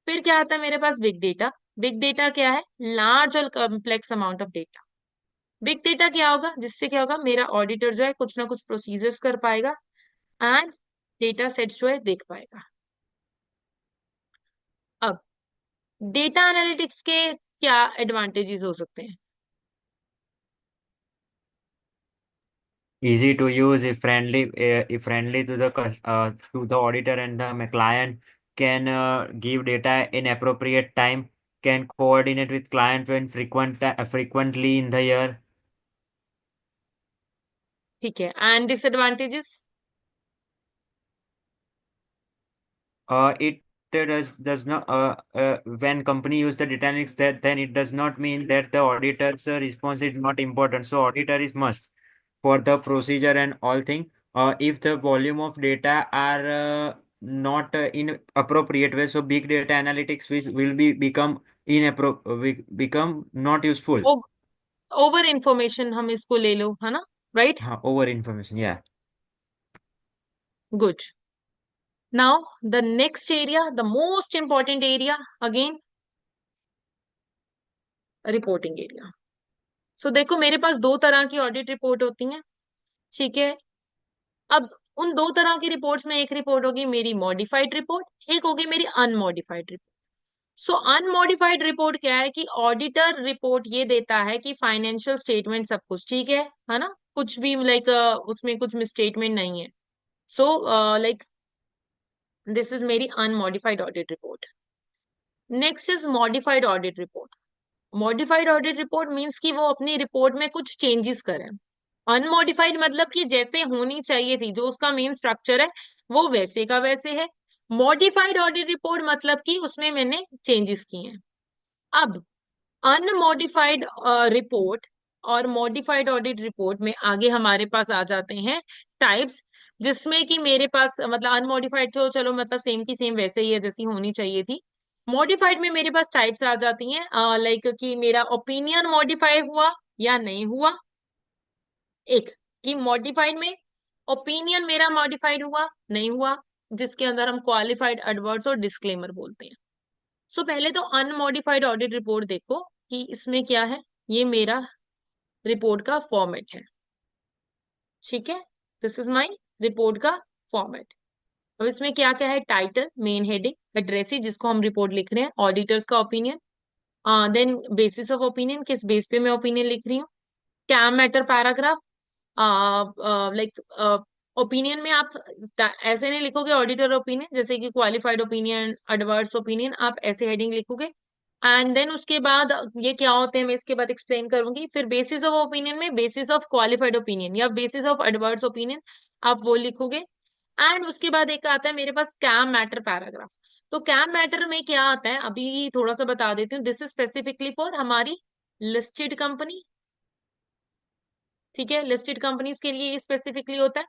फिर क्या आता है मेरे पास बिग डेटा। बिग डेटा क्या है, लार्ज और complex amount of data. Big data क्या होगा, जिससे क्या होगा मेरा ऑडिटर जो है कुछ ना कुछ प्रोसीजर्स कर पाएगा एंड डेटा सेट्स जो है देख पाएगा। अब डेटा एनालिटिक्स के क्या एडवांटेजेस हो सकते हैं। Easy to use, if friendly to to the auditor and the my client, can give data in appropriate time, can coordinate with client when frequently in the year. ठीक है, and disadvantages. It does not when company use the data analytics, that then it does not mean that the auditor's response is not important. So auditor is must for the procedure and all thing. If the volume of data are not in appropriate way, so big data analytics will be become not useful. Over information हम इसको ले लो, है ना, right. Over information, yeah. Good. Now the next area, the most important area, again reporting area. So देखो मेरे पास दो तरह की ऑडिट रिपोर्ट होती हैं, ठीक है। अब उन दो तरह की रिपोर्ट्स में एक रिपोर्ट होगी मेरी मॉडिफाइड रिपोर्ट, एक होगी मेरी अनमॉडिफाइड रिपोर्ट। सो अनमॉडिफाइड रिपोर्ट क्या है कि ऑडिटर रिपोर्ट ये देता है कि फाइनेंशियल स्टेटमेंट सब कुछ ठीक है ना, कुछ भी लाइक उसमें कुछ मिसस्टेटमेंट नहीं है। सो लाइक दिस इज मेरी unmodified audit report. Next is modified audit report. Modified audit report means कि वो अपनी रिपोर्ट में कुछ चेंजेस करें। अनमॉडिफाइड मतलब कि जैसे होनी चाहिए थी, जो उसका मेन स्ट्रक्चर है वो वैसे का वैसे है। मॉडिफाइड ऑडिट रिपोर्ट मतलब कि उसमें मैंने चेंजेस किए हैं। अब अनमॉडिफाइड रिपोर्ट और मॉडिफाइड ऑडिट रिपोर्ट में आगे हमारे पास आ जाते हैं टाइप्स, जिसमें कि मेरे पास मतलब अनमॉडिफाइड तो चलो मतलब सेम की सेम वैसे ही है जैसी होनी चाहिए थी। मॉडिफाइड में मेरे पास टाइप्स आ जाती हैं, लाइक कि मेरा ओपिनियन मॉडिफाई हुआ या नहीं हुआ। एक कि मॉडिफाइड में ओपिनियन मेरा मॉडिफाइड हुआ नहीं हुआ, जिसके अंदर हम क्वालिफाइड एडवर्ड्स और डिस्क्लेमर बोलते हैं। सो पहले तो अनमॉडिफाइड ऑडिट रिपोर्ट देखो कि इसमें क्या है। ये मेरा रिपोर्ट का फॉर्मेट है, ठीक है। दिस इज माय रिपोर्ट का फॉर्मेट। अब इसमें क्या क्या है, टाइटल, मेन हेडिंग, एड्रेसी जिसको हम रिपोर्ट लिख रहे हैं, ऑडिटर्स का opinion, then basis of opinion, किस बेस पे मैं ओपिनियन लिख रही हूँ, क्या मैटर पैराग्राफ, लाइक ओपिनियन में आप ऐसे नहीं लिखोगे ऑडिटर ओपिनियन, जैसे कि क्वालिफाइड ओपिनियन, एडवर्स ओपिनियन, आप ऐसे हेडिंग लिखोगे। एंड देन उसके बाद ये क्या होते हैं मैं इसके बाद एक्सप्लेन करूंगी। फिर बेसिस ऑफ ओपिनियन में बेसिस ऑफ क्वालिफाइड ओपिनियन या बेसिस ऑफ एडवर्स ओपिनियन आप वो लिखोगे। एंड उसके बाद एक आता है मेरे पास कैम मैटर पैराग्राफ। तो कैम मैटर में क्या आता है अभी थोड़ा सा बता देती हूँ। दिस इज स्पेसिफिकली फॉर हमारी लिस्टेड कंपनी, ठीक है। लिस्टेड कंपनीज के लिए ये स्पेसिफिकली होता है।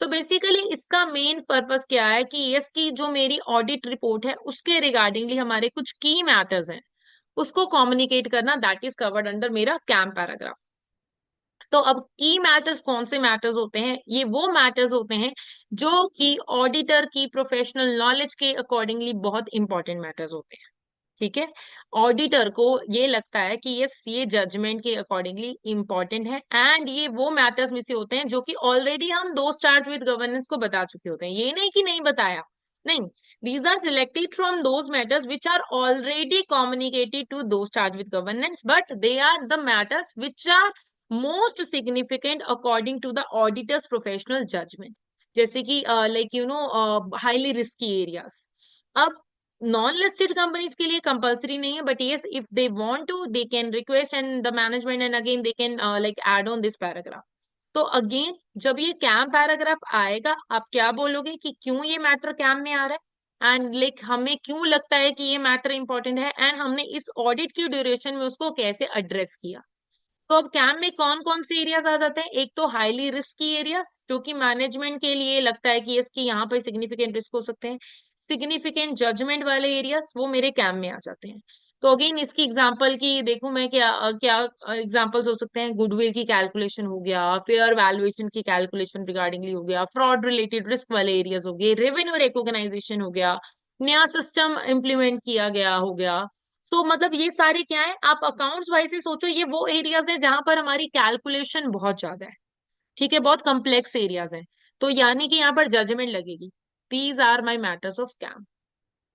तो बेसिकली इसका मेन पर्पस क्या है कि इसकी जो मेरी ऑडिट रिपोर्ट है उसके रिगार्डिंगली हमारे कुछ की मैटर्स हैं, उसको कम्युनिकेट करना, दैट इज कवर्ड अंडर मेरा कैम पैराग्राफ। तो अब की मैटर्स कौन से मैटर्स होते हैं, ये वो मैटर्स होते हैं जो कि ऑडिटर की प्रोफेशनल नॉलेज के अकॉर्डिंगली बहुत इंपॉर्टेंट मैटर्स होते हैं, ठीक है। ऑडिटर को ये लगता है कि ये जजमेंट के अकॉर्डिंगली इंपॉर्टेंट है, एंड ये वो मैटर्स में से होते हैं जो कि ऑलरेडी हम दोस्त चार्ज विद गवर्नेंस को बता चुके होते हैं। ये नहीं कि नहीं बताया, नहीं। These are selected from those matters which are already communicated to those charge with governance, but they are the matters which are most significant according to the auditor's professional judgement. जैसे कि like you know highly risky areas. अब नॉन लिस्टेड कंपनीज के लिए कंपलसरी नहीं है, but yes if they want to they can request and the management and again they can like add on this paragraph. तो अगेन जब ये कैम पैराग्राफ आएगा आप क्या बोलोगे कि क्यों ये मैटर कैम में आ रहा है, एंड लाइक हमें क्यों लगता है कि ये मैटर इंपॉर्टेंट है, एंड हमने इस ऑडिट की ड्यूरेशन में उसको कैसे एड्रेस किया। तो अब कैम में कौन कौन से एरियाज आ जाते हैं, एक तो हाईली रिस्की एरियाज जो कि मैनेजमेंट के लिए लगता है कि इसकी यहाँ पर सिग्निफिकेंट रिस्क हो सकते हैं। सिग्निफिकेंट जजमेंट वाले एरियाज वो मेरे कैम में आ जाते हैं। तो अगेन इसकी एग्जांपल की देखूं मैं क्या क्या एग्जांपल्स हो सकते हैं, गुडविल की कैलकुलेशन हो गया, फेयर वैल्यूएशन की कैलकुलेशन रिगार्डिंगली हो गया, फ्रॉड रिलेटेड रिस्क वाले एरियाज हो गए, रेवेन्यू रिकॉग्नाइजेशन हो गया, नया सिस्टम इम्प्लीमेंट किया गया हो गया। तो मतलब ये सारे क्या है, आप अकाउंट्स वाइज से सोचो, ये वो एरियाज है जहां पर हमारी कैलकुलेशन बहुत ज्यादा है, ठीक है, बहुत कॉम्प्लेक्स एरियाज हैं। तो यानी कि यहाँ पर जजमेंट लगेगी। These are my matters of KAM.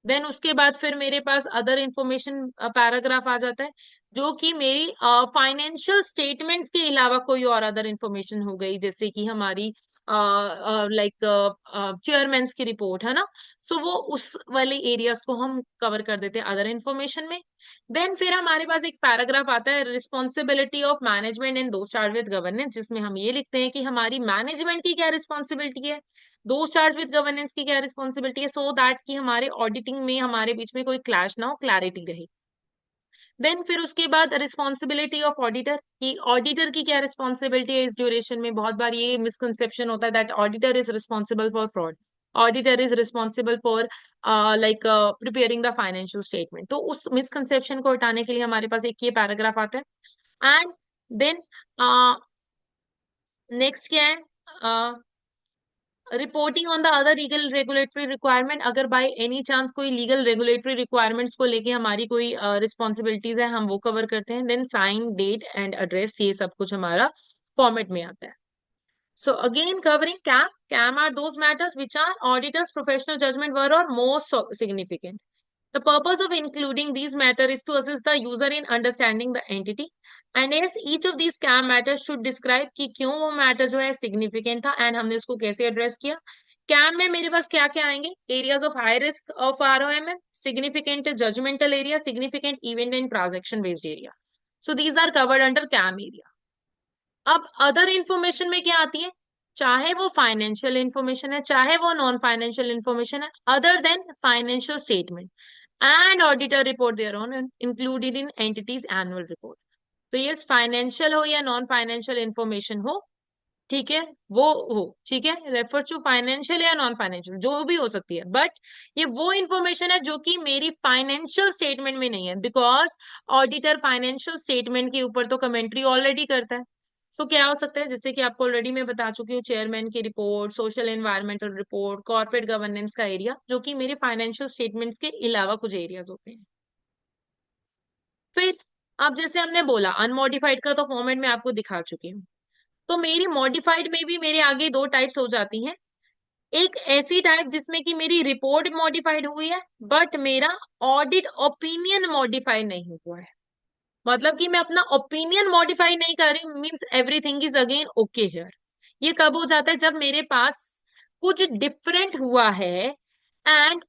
Then उसके बाद फिर मेरे पास अदर इंफॉर्मेशन पैराग्राफ आ जाता है, जो कि मेरी फाइनेंशियल स्टेटमेंट्स के अलावा कोई और अदर इंफॉर्मेशन हो गई, जैसे कि हमारी लाइक चेयरमैन्स की रिपोर्ट है ना। सो वो उस वाले एरियाज को हम कवर कर देते हैं अदर इंफॉर्मेशन में। देन फिर हमारे पास एक पैराग्राफ आता है रिस्पॉन्सिबिलिटी ऑफ मैनेजमेंट एंड दोस्त चार्ज विद गवर्नेंस, जिसमें हम ये लिखते हैं कि हमारी मैनेजमेंट की क्या रिस्पॉन्सिबिलिटी है, दोस्त चार्ज विद गवर्नेंस की क्या रिस्पॉन्सिबिलिटी है, सो दैट कि हमारे ऑडिटिंग में हमारे बीच में कोई क्लैश ना हो, क्लैरिटी रहे। देन फिर उसके बाद रिस्पॉन्सिबिलिटी ऑफ ऑडिटर, कि ऑडिटर की क्या रिस्पॉन्सिबिलिटी है इस ड्यूरेशन में। बहुत बार ये मिसकंसेप्शन होता है that auditor is responsible for fraud, auditor is responsible for like preparing the financial statement. तो उस मिसकंसेप्शन को हटाने के लिए हमारे पास एक ये पैराग्राफ आता है। एंड देन नेक्स्ट क्या है, reporting on the other legal regulatory requirement, अगर बाय एनी चांस कोई लीगल रेगुलेटरी रिक्वायरमेंट्स को लेके हमारी कोई रिस्पॉन्सिबिलिटीज है, हम वो कवर करते हैं। Then sign, date and address, ये सब कुछ हमारा फॉर्मेट में आता है। So again, covering CAM. CAM are those matters which are auditor's professional judgment were or most significant. The purpose of including these matters is to assist the user in understanding the entity. And yes, each of these CAM matters should describe कि क्यों वो matter जो है significant था and हमने उसको कैसे address किया। CAM में मेरे पास क्या क्या आएंगे? Areas of high risk of ROMM, significant judgmental area, significant event and transaction based area. So these are covered under CAM area. अब अदर इंफॉर्मेशन में क्या आती है? चाहे वो फाइनेंशियल इंफॉर्मेशन है, चाहे वो नॉन फाइनेंशियल इंफॉर्मेशन है, other than financial statement and auditor report thereon included in entities annual report. तो ये फाइनेंशियल हो या नॉन फाइनेंशियल इंफॉर्मेशन हो, ठीक है, वो हो, ठीक है, रेफर टू फाइनेंशियल या नॉन फाइनेंशियल जो भी हो सकती है, बट ये वो इंफॉर्मेशन है जो कि मेरी फाइनेंशियल स्टेटमेंट में नहीं है, बिकॉज ऑडिटर फाइनेंशियल स्टेटमेंट के ऊपर तो कमेंट्री ऑलरेडी करता है। सो क्या हो सकता है, जैसे कि आपको ऑलरेडी मैं बता चुकी हूँ, चेयरमैन की report, social environmental report, corporate governance का एरिया, जो कि मेरे फाइनेंशियल स्टेटमेंट्स के अलावा कुछ एरियाज होते हैं। फिर अब जैसे हमने बोला अनमॉडिफाइड का तो फॉर्मेट में आपको दिखा चुकी हूँ। तो मेरी मॉडिफाइड में भी मेरे आगे दो टाइप्स हो जाती हैं। एक ऐसी टाइप जिसमें कि मेरी रिपोर्ट मॉडिफाइड हुई है बट मेरा ऑडिट ओपिनियन मॉडिफाई नहीं हुआ है। मतलब कि मैं अपना ओपिनियन मॉडिफाई नहीं कर रही, means everything is again okay here. ये कब हो जाता है? जब मेरे पास कुछ डिफरेंट हुआ है एंड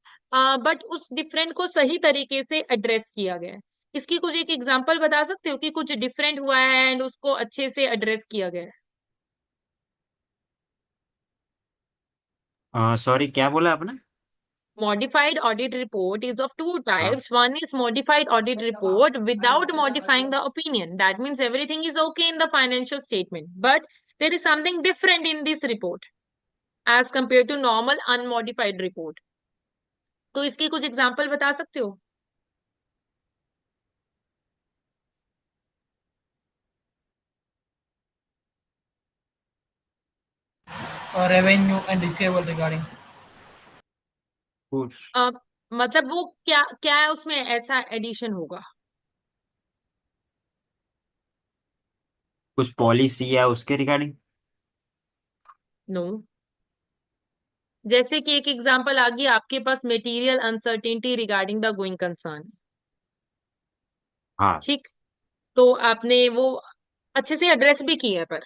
बट उस डिफरेंट को सही तरीके से एड्रेस किया गया है। इसकी कुछ एक एग्जांपल बता सकते हो कि कुछ डिफरेंट हुआ है एंड उसको अच्छे से एड्रेस किया गया है? सॉरी, क्या बोला आपने? Modified audit report is of two हाँ। types. One is modified audit report without modifying the opinion. That means everything is okay in the financial statement, but there is something different in this report as compared to normal unmodified report. तो इसकी कुछ एग्जांपल बता सकते हो? Or revenue and receivable regarding. कुछ मतलब वो क्या क्या है उसमें ऐसा एडिशन होगा? कुछ पॉलिसी है उसके रिगार्डिंग। नो। जैसे कि एक एग्जांपल आ गई आपके पास, material uncertainty regarding the going concern, हाँ। ठीक, तो आपने वो अच्छे से एड्रेस भी किया है पर,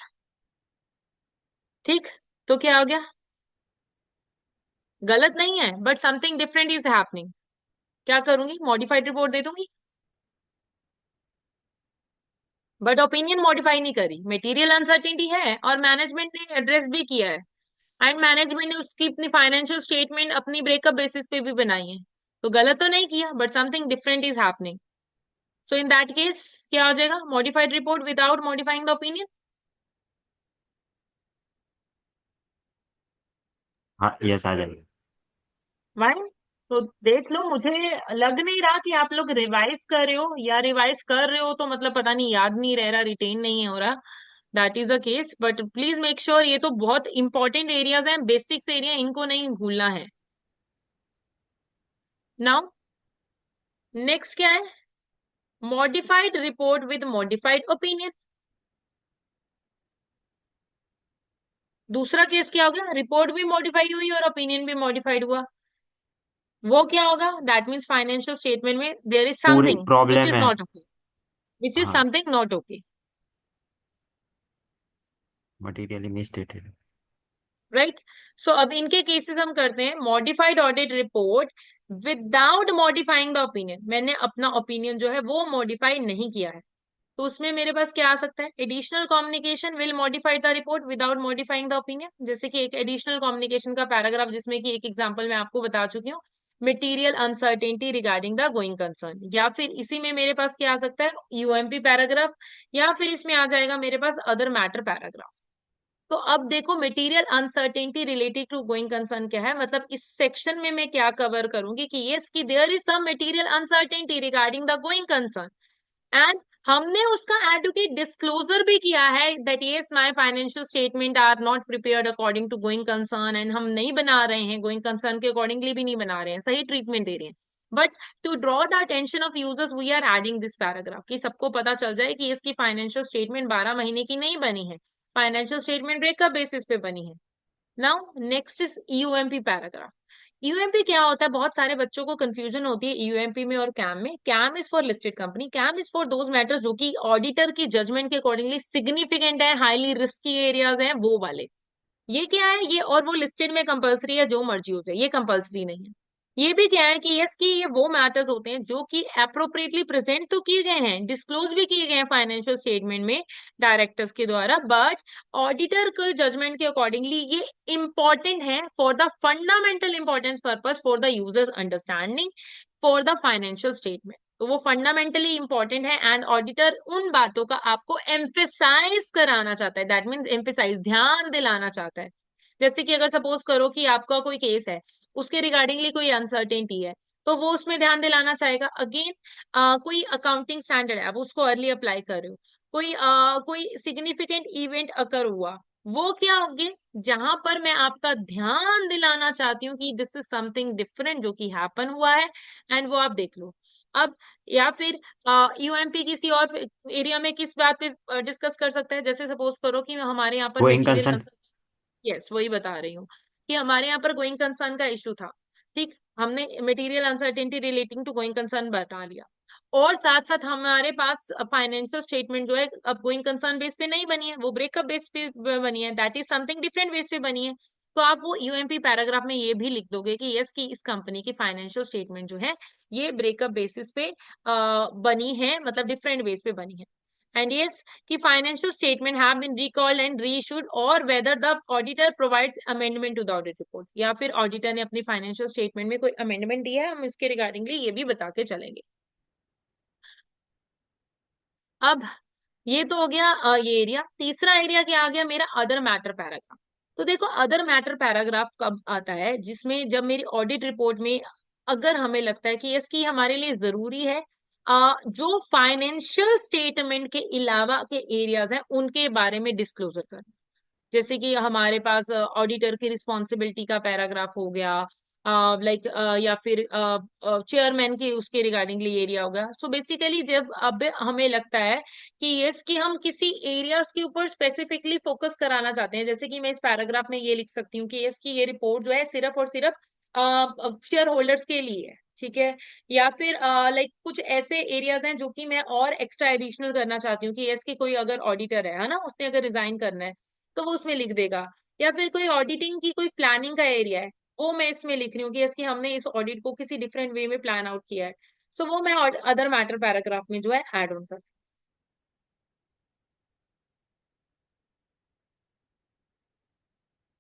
ठीक, तो क्या हो गया? गलत नहीं है but something different is happening. क्या करूंगी? मॉडिफाइड रिपोर्ट दे दूंगी, बट ओपिनियन मॉडिफाई नहीं करी। मटेरियल अनसर्टेनिटी है और मैनेजमेंट ने एड्रेस भी किया है एंड मैनेजमेंट ने उसकी अपनी फाइनेंशियल स्टेटमेंट अपनी ब्रेकअप बेसिस पे भी बनाई है, तो गलत तो नहीं किया but something different is happening. So in that case क्या हो जाएगा? Modified report without modifying the opinion. हाँ, यस, आ जाएगा। वाई? तो देख लो, मुझे लग नहीं रहा कि आप लोग रिवाइज कर रहे हो, या रिवाइज कर रहे हो तो मतलब पता नहीं याद नहीं रह रहा, रिटेन नहीं हो रहा, that is the case. But please make sure, ये तो बहुत इंपॉर्टेंट एरियाज हैं, बेसिक्स एरिया, इनको नहीं भूलना है। नाउ नेक्स्ट क्या है? Modified report with modified opinion. दूसरा केस क्या हो गया? रिपोर्ट भी मॉडिफाई हुई और ओपिनियन भी मॉडिफाइड हुआ। वो क्या होगा? दैट मीन्स फाइनेंशियल स्टेटमेंट में देयर इज पूरी समथिंग विच प्रॉब्लम इज है। नॉट ओके, विच इज हाँ। Something not okay, materially misstated. Right? So अब इनके केसेस हम करते हैं। Modified audit report without modifying the opinion, मैंने अपना ओपिनियन जो है वो मॉडिफाई नहीं किया है, तो उसमें मेरे पास क्या आ सकता है? Additional communication will modify the report without modifying the opinion. जैसे कि एक एडिशनल कम्युनिकेशन का पैराग्राफ जिसमें कि एक एग्जांपल मैं आपको बता चुकी हूँ, material uncertainty regarding the going concern, या फिर इसी में मेरे पास क्या आ सकता है? यूएमपी पैराग्राफ, या फिर इसमें आ जाएगा मेरे पास अदर मैटर पैराग्राफ। तो अब देखो, material uncertainty related to going concern क्या है, मतलब इस सेक्शन में मैं क्या कवर करूंगी कि यस कि there is some material uncertainty regarding the going concern and हमने उसका एडुकेट डिस्क्लोजर भी किया है that yes my financial statement are not prepared according to going concern, and हम नहीं बना रहे हैं गोइंग कंसर्न के अकॉर्डिंगली भी नहीं बना रहे हैं, सही ट्रीटमेंट दे रहे हैं। But to draw the attention of users we are adding this paragraph कि सबको पता चल जाए कि इसकी फाइनेंशियल स्टेटमेंट 12 महीने की नहीं बनी है, फाइनेंशियल स्टेटमेंट ब्रेकअप बेसिस पे बनी है। Now next is UMP paragraph. UMP क्या होता है, बहुत सारे बच्चों को कंफ्यूजन होती है यूएमपी में और कैम में। KAM is for listed company, KAM is for those matters जो कि ऑडिटर की जजमेंट के अकॉर्डिंगली सिग्निफिकेंट है, हाईली रिस्की एरियाज हैं, वो वाले। ये क्या है, ये और वो लिस्टेड में कंपलसरी है, जो मर्जी हो जाए, ये कंपलसरी नहीं है। ये भी क्या है कि यस कि ये वो मैटर्स होते हैं जो कि अप्रोप्रिएटली प्रेजेंट तो किए गए हैं, डिस्क्लोज भी किए गए हैं फाइनेंशियल स्टेटमेंट में डायरेक्टर्स के द्वारा, बट ऑडिटर के जजमेंट के अकॉर्डिंगली ये इंपॉर्टेंट है for the fundamental importance purpose for the users understanding for the financial statement. तो वो फंडामेंटली इंपॉर्टेंट है एंड ऑडिटर उन बातों का आपको एम्फेसाइज कराना चाहता है, दैट मीन्स एम्फेसाइज, ध्यान दिलाना चाहता है। जैसे कि अगर सपोज करो कि आपका कोई केस है, उसके रिगार्डिंगली कोई अनसर्टेनिटी है, तो वो उसमें ध्यान दिलाना चाहेगा। अगेन कोई अकाउंटिंग स्टैंडर्ड है, आप उसको अर्ली अप्लाई कर रहे हो, कोई सिग्निफिकेंट इवेंट अकर हुआ, वो क्या होंगे, जहां पर मैं आपका ध्यान दिलाना चाहती हूँ कि दिस इज समथिंग डिफरेंट जो कि हैपन हुआ है, एंड वो आप देख लो। अब या फिर यूएमपी किसी और एरिया में किस बात पे डिस्कस कर सकते हैं, जैसे सपोज करो कि हमारे यहाँ पर गोइंग मटेरियल, कंसर्न। यस वही बता रही हूँ कि हमारे यहाँ पर गोइंग कंसर्न का इशू था। ठीक, हमने material uncertainty relating to going concern बता लिया, और साथ साथ हमारे पास फाइनेंशियल स्टेटमेंट जो है अब गोइंग कंसर्न बेस पे नहीं बनी है, वो ब्रेकअप बेस पे बनी है, that is something different base पे बनी है। तो आप वो यूएमपी पैराग्राफ में ये भी लिख दोगे कि यस कि इस कंपनी की फाइनेंशियल स्टेटमेंट जो है ये ब्रेकअप बेसिस पे बनी है, मतलब डिफरेंट बेस पे बनी है। And yes, कि financial statement have been recalled and reissued, or whether the auditor provides amendment to the audit report, या फिर auditor ने अपनी financial statement में कोई amendment दिया है, हम इसके रिगार्डिंगली ये भी बता के चलेंगे। अब ये तो हो गया ये एरिया। तीसरा एरिया क्या आ गया मेरा, अदर मैटर पैराग्राफ। तो देखो अदर मैटर पैराग्राफ कब आता है, जिसमें जब मेरी ऑडिट रिपोर्ट में अगर हमें लगता है कि इसकी हमारे लिए जरूरी है जो फाइनेंशियल स्टेटमेंट के अलावा के एरियाज हैं उनके बारे में डिस्क्लोजर करना। जैसे कि हमारे पास ऑडिटर की रिस्पॉन्सिबिलिटी का पैराग्राफ हो गया, लाइक या फिर चेयरमैन की उसके रिगार्डिंगली एरिया हो गया। सो बेसिकली जब अब हमें लगता है कि यस कि हम किसी एरियाज के ऊपर स्पेसिफिकली फोकस कराना चाहते हैं, जैसे कि मैं इस पैराग्राफ में ये लिख सकती हूँ कि यस कि ये रिपोर्ट जो है सिर्फ और सिर्फ शेयर होल्डर्स के लिए है, ठीक है। या फिर लाइक कुछ ऐसे एरियाज हैं जो कि मैं और एक्स्ट्रा एडिशनल करना चाहती हूँ कि यस कि कोई अगर ऑडिटर है ना, उसने अगर रिजाइन करना है तो वो उसमें लिख देगा। या फिर कोई ऑडिटिंग की कोई प्लानिंग का एरिया है, वो मैं इसमें लिख रही हूँ कि इसकी हमने इस ऑडिट को किसी डिफरेंट वे में प्लान आउट किया है। सो वो मैं अदर मैटर पैराग्राफ में जो है ऐड ऑन कर।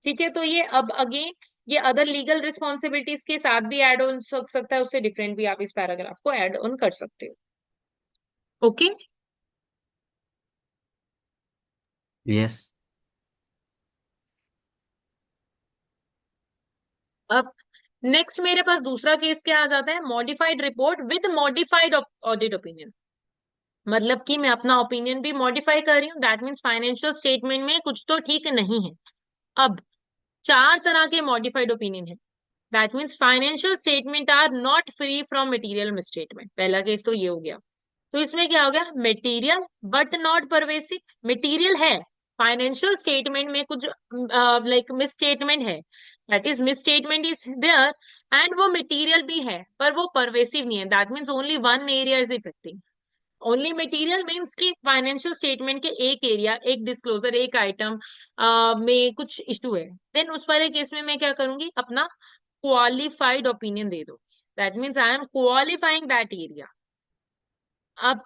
ठीक है, तो ये अब अगेन ये अदर लीगल रिस्पॉन्सिबिलिटीज के साथ भी ऐड ऑन सकता है, उससे डिफरेंट भी आप इस पैराग्राफ को ऐड ऑन कर सकते हो। Okay, yes. अब नेक्स्ट मेरे पास दूसरा केस क्या आ जाता है, modified report with modified audit opinion. मतलब कि मैं अपना ओपिनियन भी मॉडिफाई कर रही हूँ, दैट मीन्स फाइनेंशियल स्टेटमेंट में कुछ तो ठीक नहीं है। अब चार तरह के मॉडिफाइड ओपिनियन है, that means financial statement are not free from material misstatement. पहला केस तो ये हो गया। तो इसमें क्या हो गया, material but not pervasive. Material है, फाइनेंशियल स्टेटमेंट में कुछ लाइक मिस स्टेटमेंट है, that is misstatement is there, and वो मटेरियल भी है पर वो परवेसिव नहीं है, that means only one area is affecting. Only material means कि फाइनेंशियल स्टेटमेंट के एक एरिया, एक डिस्क्लोजर, एक आइटम में कुछ इशू है, देन उस वाले केस में मैं क्या करूंगी, अपना क्वालिफाइड ओपिनियन दे दो, that means I am qualifying that area. अब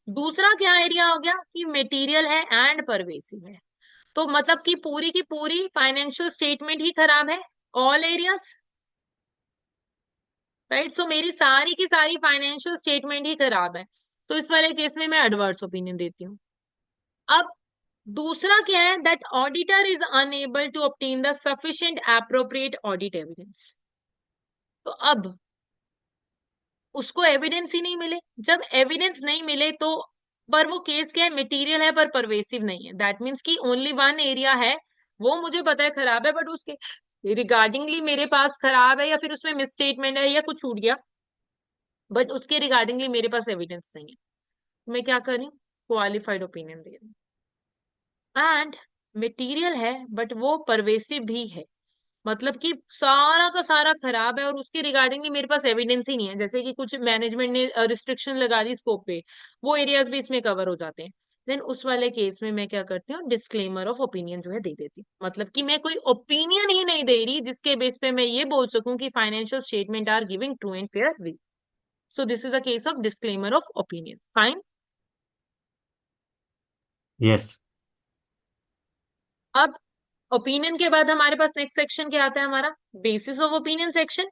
दूसरा क्या एरिया हो गया कि मटेरियल है एंड परवेसिव है, तो मतलब कि पूरी की पूरी फाइनेंशियल स्टेटमेंट ही खराब है, ऑल एरियाज, राइट। सो मेरी सारी की सारी फाइनेंशियल स्टेटमेंट ही खराब है, तो इस वाले केस में मैं एडवर्स ओपिनियन देती हूँ। अब दूसरा क्या है, that auditor is unable to obtain the sufficient appropriate audit evidence. तो अब उसको एविडेंस ही नहीं मिले, जब एविडेंस नहीं मिले तो पर वो केस क्या है, मटेरियल है पर परवेसिव नहीं है। दैट मीन्स कि ओनली वन एरिया है, वो मुझे पता है खराब है, बट उसके रिगार्डिंगली मेरे पास खराब है या फिर उसमें मिसस्टेटमेंट है या कुछ छूट गया, बट उसके रिगार्डिंगली मेरे पास एविडेंस नहीं है। तो मैं क्या कर रही हूँ, क्वालिफाइड ओपिनियन दे रही हूँ। एंड मटेरियल है बट वो परवेसिव भी है, मतलब कि सारा का सारा खराब है और उसके रिगार्डिंगली मेरे पास एविडेंस ही नहीं है। जैसे कि कुछ मैनेजमेंट ने रिस्ट्रिक्शन लगा दी स्कोप पे, वो एरियाज भी इसमें कवर हो जाते हैं। देन उस वाले केस में मैं क्या करती हूँ, डिस्क्लेमर ऑफ ओपिनियन जो है दे देती हूँ। मतलब कि मैं कोई ओपिनियन ही नहीं दे रही जिसके बेस पे मैं ये बोल सकूं कि financial statement are giving true and fair view. So this is a case of disclaimer of opinion. Fine. Yes. अब ओपिनियन के बाद हमारे पास नेक्स्ट सेक्शन क्या आता है, हमारा बेसिस ऑफ ओपिनियन सेक्शन।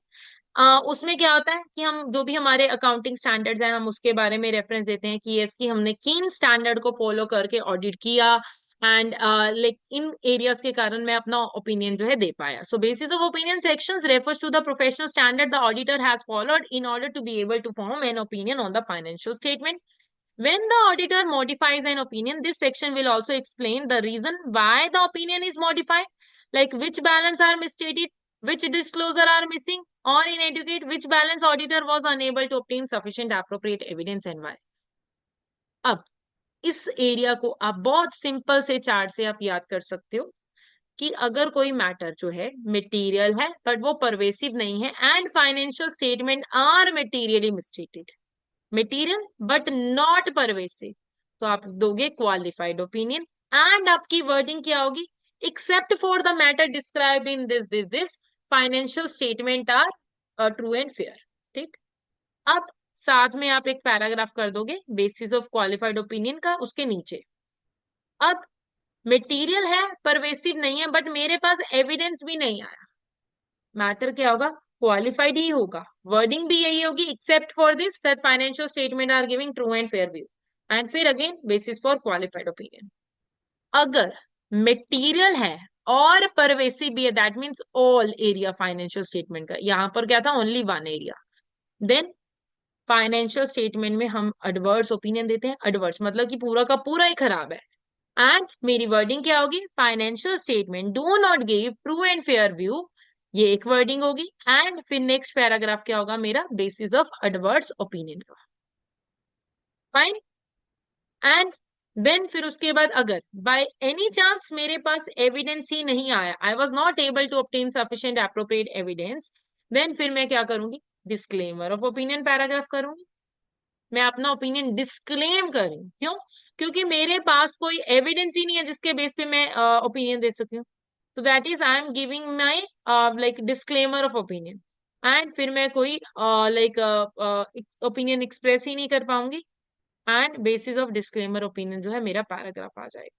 उसमें क्या होता है कि हम जो भी हमारे अकाउंटिंग स्टैंडर्ड्स हैं हम उसके बारे में रेफरेंस देते हैं कि यस कि हमने किन स्टैंडर्ड को फॉलो करके ऑडिट किया, एंड लाइक इन एरियाज के कारण मैं अपना ओपिनियन जो है दे पाया। So basis of opinion sections refers to the professional standard the auditor has followed in order to be able to form an opinion on the financial statement. When the auditor modifies an opinion, this section will also explain the reason why the opinion is modified, like which balance are misstated, which disclosure are missing or inadequate, which balance auditor was unable to obtain sufficient appropriate evidence and why. अब इस एरिया को आप बहुत सिंपल से चार्ट से आप याद कर सकते हो कि अगर कोई मैटर जो है मटेरियल है बट वो परवेसिव नहीं है and financial statement are materially misstated, material but not pervasive, तो आप दोगे क्वालिफाइड ओपिनियन। एंड आपकी वर्डिंग क्या होगी, except for the matter describe in this financial statement are true and fair. ठीक। अब साथ में आप एक पैराग्राफ कर दोगे बेसिस ऑफ क्वालिफाइड ओपिनियन का उसके नीचे। अब मटेरियल है परवेसिव नहीं है बट मेरे पास एविडेंस भी नहीं आया, मैटर क्या होगा, क्वालिफाइड ही होगा। वर्डिंग भी यही होगी, except for this that financial statement are giving true and fair view, and फिर again basis for qualified opinion. अगर मटेरियल है और परवेसिव भी है, that means all area financial statement का, यहां पर क्या था, only one area, then financial statement में हम एडवर्स ओपिनियन देते हैं। एडवर्स मतलब कि पूरा का पूरा ही खराब है। एंड मेरी वर्डिंग क्या होगी, financial statement do not give true and fair view, ये एक वर्डिंग होगी। एंड फिर नेक्स्ट पैराग्राफ क्या होगा मेरा, बेसिस ऑफ एडवर्स ओपिनियन का। फाइन। एंड देन फिर उसके बाद अगर बाय एनी चांस मेरे पास एविडेंस ही नहीं आया, I was not able to obtain sufficient appropriate evidence, then फिर मैं क्या करूंगी, डिस्क्लेमर ऑफ ओपिनियन पैराग्राफ करूंगी। मैं अपना ओपिनियन डिस्क्लेम कर रही हूँ, क्यों, क्योंकि मेरे पास कोई एविडेंस ही नहीं है जिसके बेस पे मैं ओपिनियन दे सकती हूँ। तो that is I am giving my like disclaimer of opinion. And फिर मैं कोई लाइक ओपिनियन एक्सप्रेस ही नहीं कर पाऊंगी, and bases of disclaimer opinion जो है मेरा पैराग्राफ आ जाएगा।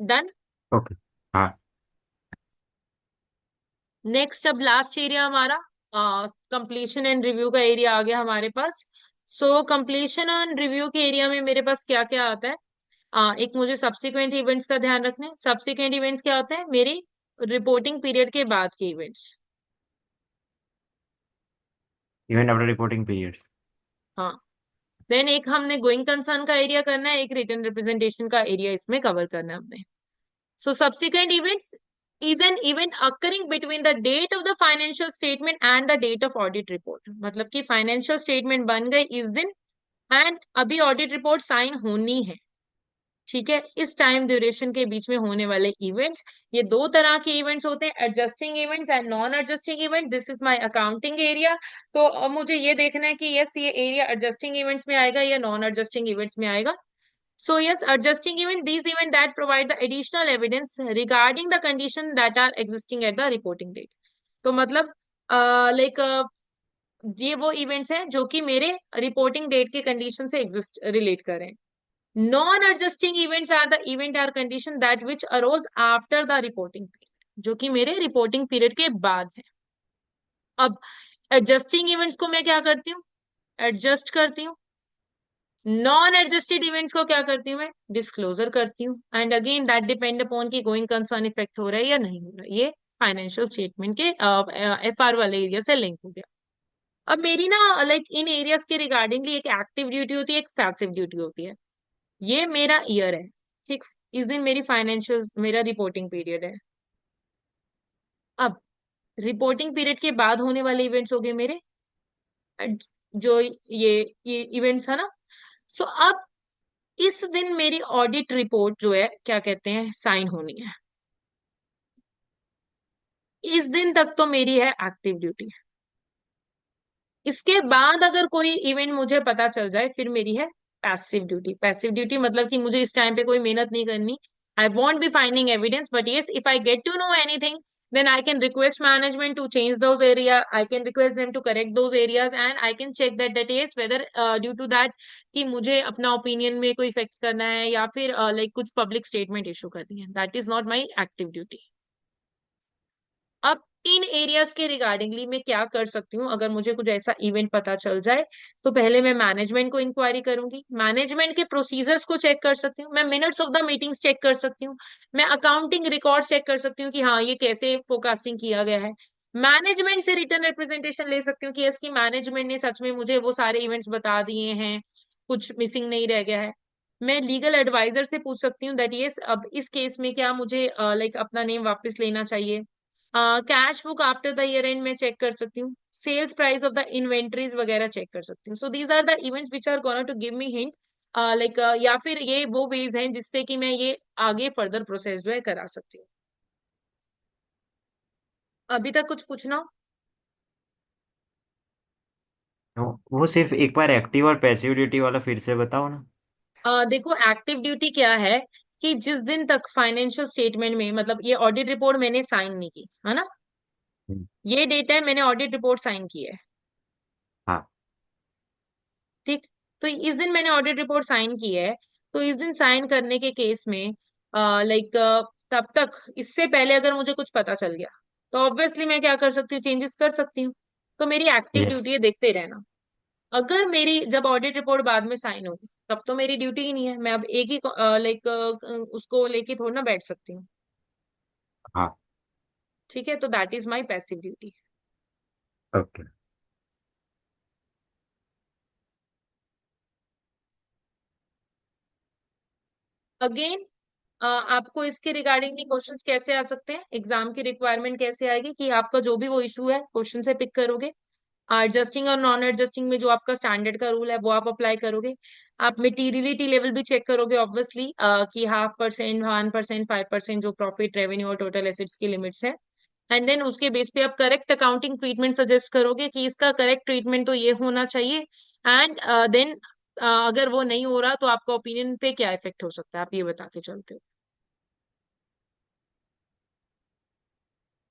डन। Okay. हाँ. नेक्स्ट अब लास्ट एरिया हमारा कंप्लीशन एंड रिव्यू का एरिया आ गया हमारे पास। सो कंप्लीशन एंड रिव्यू के एरिया में मेरे पास क्या क्या आता है, एक मुझे सब्सिक्वेंट इवेंट्स का ध्यान रखना है। सब्सिक्वेंट इवेंट्स क्या होते हैं, मेरी रिपोर्टिंग पीरियड के बाद के events. Even after reporting period. हाँ। देन एक हमने गोइंग कंसर्न का एरिया करना है, एक रिटर्न रिप्रेजेंटेशन का एरिया इसमें कवर करना है हमने। So subsequent events is an event occurring between the date of the financial statement and the date of audit report. मतलब कि फाइनेंशियल स्टेटमेंट बन गई इस दिन एंड अभी ऑडिट रिपोर्ट साइन होनी है। ठीक है, इस टाइम ड्यूरेशन के बीच में होने वाले इवेंट्स, ये दो तरह के इवेंट्स होते हैं, adjusting events and non adjusting event. This is my accounting area. तो अब मुझे ये देखना है कि यस ये एरिया एडजस्टिंग इवेंट्स में आएगा या नॉन एडजस्टिंग इवेंट्स में आएगा। So yes, adjusting event, these event that provide the additional evidence regarding the condition that are existing at the reporting date. तो मतलब लाइक ये वो इवेंट्स हैं जो कि मेरे रिपोर्टिंग डेट के कंडीशन से एग्जिस्ट रिलेट करें। Non adjusting events are the event are condition that which arose after the reporting period, जो कि मेरे रिपोर्टिंग पीरियड के बाद है। अब एडजस्टिंग इवेंट्स को मैं क्या करती हूँ, एडजस्ट करती हूँ। नॉन एडजस्टेड इवेंट्स को क्या करती हूँ मैं, डिस्क्लोजर करती हूँ। And again that depend upon की गोइंग कंसर्न इफेक्ट हो रहा है या नहीं हो रहा है। ये फाइनेंशियल स्टेटमेंट के एफआर वाले एरिया से लिंक हो गया। अब मेरी ना लाइक इन एरियाज के रिगार्डिंगली एक एक्टिव ड्यूटी होती है, एक पैसिव ड्यूटी होती है। ये मेरा ईयर है, ठीक। इस दिन मेरी फाइनेंशियल मेरा रिपोर्टिंग पीरियड है। अब रिपोर्टिंग पीरियड के बाद होने वाले इवेंट्स हो गए मेरे जो ये इवेंट्स है ना। सो अब इस दिन मेरी ऑडिट रिपोर्ट जो है क्या कहते हैं साइन होनी है। इस दिन तक तो मेरी है एक्टिव ड्यूटी। इसके बाद अगर कोई इवेंट मुझे पता चल जाए फिर मेरी है पैसिव ड्यूटी। पैसिव ड्यूटी मतलब कि मुझे इस टाइम पे कोई मेहनत नहीं करनी। I won't be finding evidence, but yes if I get to know anything then I can request management to change those area. I can request them to correct those areas and I can check that is whether due to that कि मुझे अपना ओपिनियन में कोई इफेक्ट करना है या फिर लाइक कुछ पब्लिक स्टेटमेंट इशू करनी है। That is not my active duty. अब इन एरियाज के रिगार्डिंगली मैं क्या कर सकती हूँ अगर मुझे कुछ ऐसा इवेंट पता चल जाए। तो पहले मैं मैनेजमेंट को इंक्वायरी करूंगी, मैनेजमेंट के प्रोसीजर्स को चेक कर सकती हूँ, मैं minutes of the meetings check कर सकती हूँ, मैं अकाउंटिंग रिकॉर्ड चेक कर सकती हूँ कि हाँ ये कैसे फोरकास्टिंग किया गया है। मैनेजमेंट से रिटर्न रिप्रेजेंटेशन ले सकती हूँ कि इसकी मैनेजमेंट ने सच में मुझे वो सारे इवेंट्स बता दिए हैं, कुछ मिसिंग नहीं रह गया है। मैं लीगल एडवाइजर से पूछ सकती हूँ दैट यस अब इस केस में क्या मुझे लाइक अपना नेम वापस लेना चाहिए। Cash book after the year end में चेक कर सकती हूँ, sales price of the inventories वगैरह चेक कर सकती हूँ। So these are the events which are gonna to give me hint like या फिर ये वो वेज हैं जिससे कि मैं ये आगे फर्दर प्रोसेस जो है करा सकती हूँ। अभी तक कुछ पूछना हो? वो सिर्फ एक बार एक्टिव और पैसिव ड्यूटी वाला फिर से बताओ ना। देखो एक्टिव ड्यूटी क्या है कि जिस दिन तक फाइनेंशियल स्टेटमेंट में मतलब ये ऑडिट रिपोर्ट मैंने साइन नहीं की है ना, हम्म, ये डेट है मैंने ऑडिट रिपोर्ट साइन की है, हाँ। ठीक। तो इस दिन मैंने ऑडिट रिपोर्ट साइन की है। तो इस दिन साइन करने के केस में लाइक तब तक इससे पहले अगर मुझे कुछ पता चल गया तो ऑब्वियसली मैं क्या कर सकती हूँ चेंजेस कर सकती हूँ। तो मेरी एक्टिव यस। ड्यूटी है देखते रहना। अगर मेरी जब ऑडिट रिपोर्ट बाद में साइन होगी तब तो मेरी ड्यूटी ही नहीं है, मैं अब एक ही लाइक उसको लेके थोड़ा ना बैठ सकती हूँ। हाँ। ठीक है, तो that is my passive duty. Okay. Again आपको इसके रिगार्डिंगली क्वेश्चंस कैसे आ सकते हैं, एग्जाम की रिक्वायरमेंट कैसे आएगी कि आपका जो भी वो इशू है क्वेश्चन से पिक करोगे। एडजस्टिंग और नॉन एडजस्टिंग में जो आपका स्टैंडर्ड का रूल है वो आप अप्लाई करोगे। आप मटेरियलिटी लेवल भी चेक करोगे ऑब्वियसली कि 0.5%, 1%, 5% जो प्रॉफिट रेवेन्यू और टोटल एसेट्स की लिमिट्स है। एंड देन उसके बेस पे आप करेक्ट अकाउंटिंग ट्रीटमेंट सजेस्ट करोगे कि इसका करेक्ट ट्रीटमेंट तो ये होना चाहिए। एंड देन अगर वो नहीं हो रहा तो आपका ओपिनियन पे क्या इफेक्ट हो सकता है आप ये बता के चलते हो।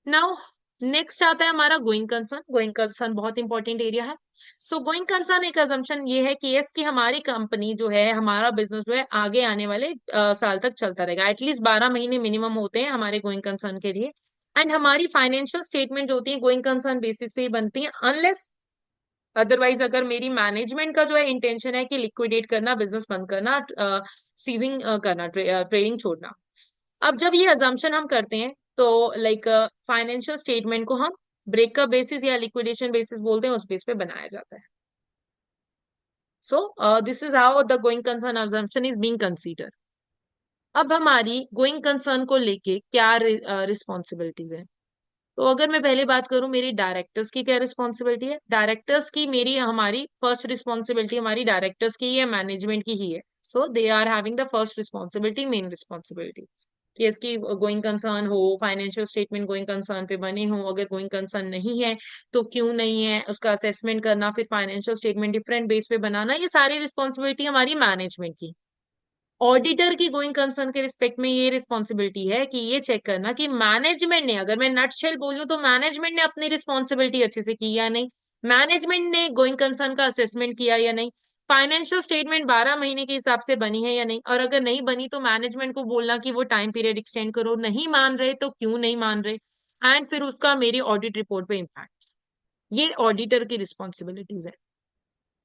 नाउ नेक्स्ट आता है हमारा गोइंग कंसर्न। गोइंग कंसर्न बहुत इंपॉर्टेंट एरिया है। सो गोइंग कंसर्न एक अजम्पशन ये है कि यस कि हमारी कंपनी जो है हमारा बिजनेस जो है आगे आने वाले साल तक चलता रहेगा। एटलीस्ट 12 महीने मिनिमम होते हैं हमारे गोइंग कंसर्न के लिए। एंड हमारी फाइनेंशियल स्टेटमेंट जो होती है गोइंग कंसर्न बेसिस पे ही बनती है अनलेस अदरवाइज अगर मेरी मैनेजमेंट का जो है इंटेंशन है कि लिक्विडेट करना, बिजनेस बंद करना, सीजिंग करना, ट्रेडिंग छोड़ना। अब जब ये अजम्पशन हम करते हैं तो लाइक फाइनेंशियल स्टेटमेंट को हम ब्रेकअप बेसिस या लिक्विडेशन बेसिस बोलते हैं, उस बेस पे बनाया जाता है। सो this is how the going concern assumption is being consider. अब हमारी गोइंग कंसर्न को लेके क्या रिस्पॉन्सिबिलिटीज है। तो अगर मैं पहले बात करूं मेरी डायरेक्टर्स की क्या रिस्पॉन्सिबिलिटी है, डायरेक्टर्स की मेरी हमारी फर्स्ट रिस्पॉन्सिबिलिटी हमारी डायरेक्टर्स की या मैनेजमेंट की ही है। So they are having the first responsibility, main responsibility कि इसकी गोइंग कंसर्न हो, फाइनेंशियल स्टेटमेंट गोइंग कंसर्न पे बने हो, अगर गोइंग कंसर्न नहीं है तो क्यों नहीं है उसका असेसमेंट करना, फिर फाइनेंशियल स्टेटमेंट डिफरेंट बेस पे बनाना, ये सारी रिस्पॉन्सिबिलिटी हमारी मैनेजमेंट की। ऑडिटर की गोइंग कंसर्न के रिस्पेक्ट में ये रिस्पॉन्सिबिलिटी है कि ये चेक करना कि मैनेजमेंट ने, अगर मैं नटशेल बोलूं तो मैनेजमेंट ने अपनी रिस्पॉन्सिबिलिटी अच्छे से की या नहीं, मैनेजमेंट ने गोइंग कंसर्न का असेसमेंट किया या नहीं, फाइनेंशियल स्टेटमेंट 12 महीने के हिसाब से बनी है या नहीं, और अगर नहीं बनी तो मैनेजमेंट को बोलना कि वो टाइम पीरियड एक्सटेंड करो, नहीं मान रहे तो क्यों नहीं मान रहे, एंड फिर उसका मेरी ऑडिट रिपोर्ट पे इम्पैक्ट। ये ऑडिटर की रिस्पॉन्सिबिलिटीज है।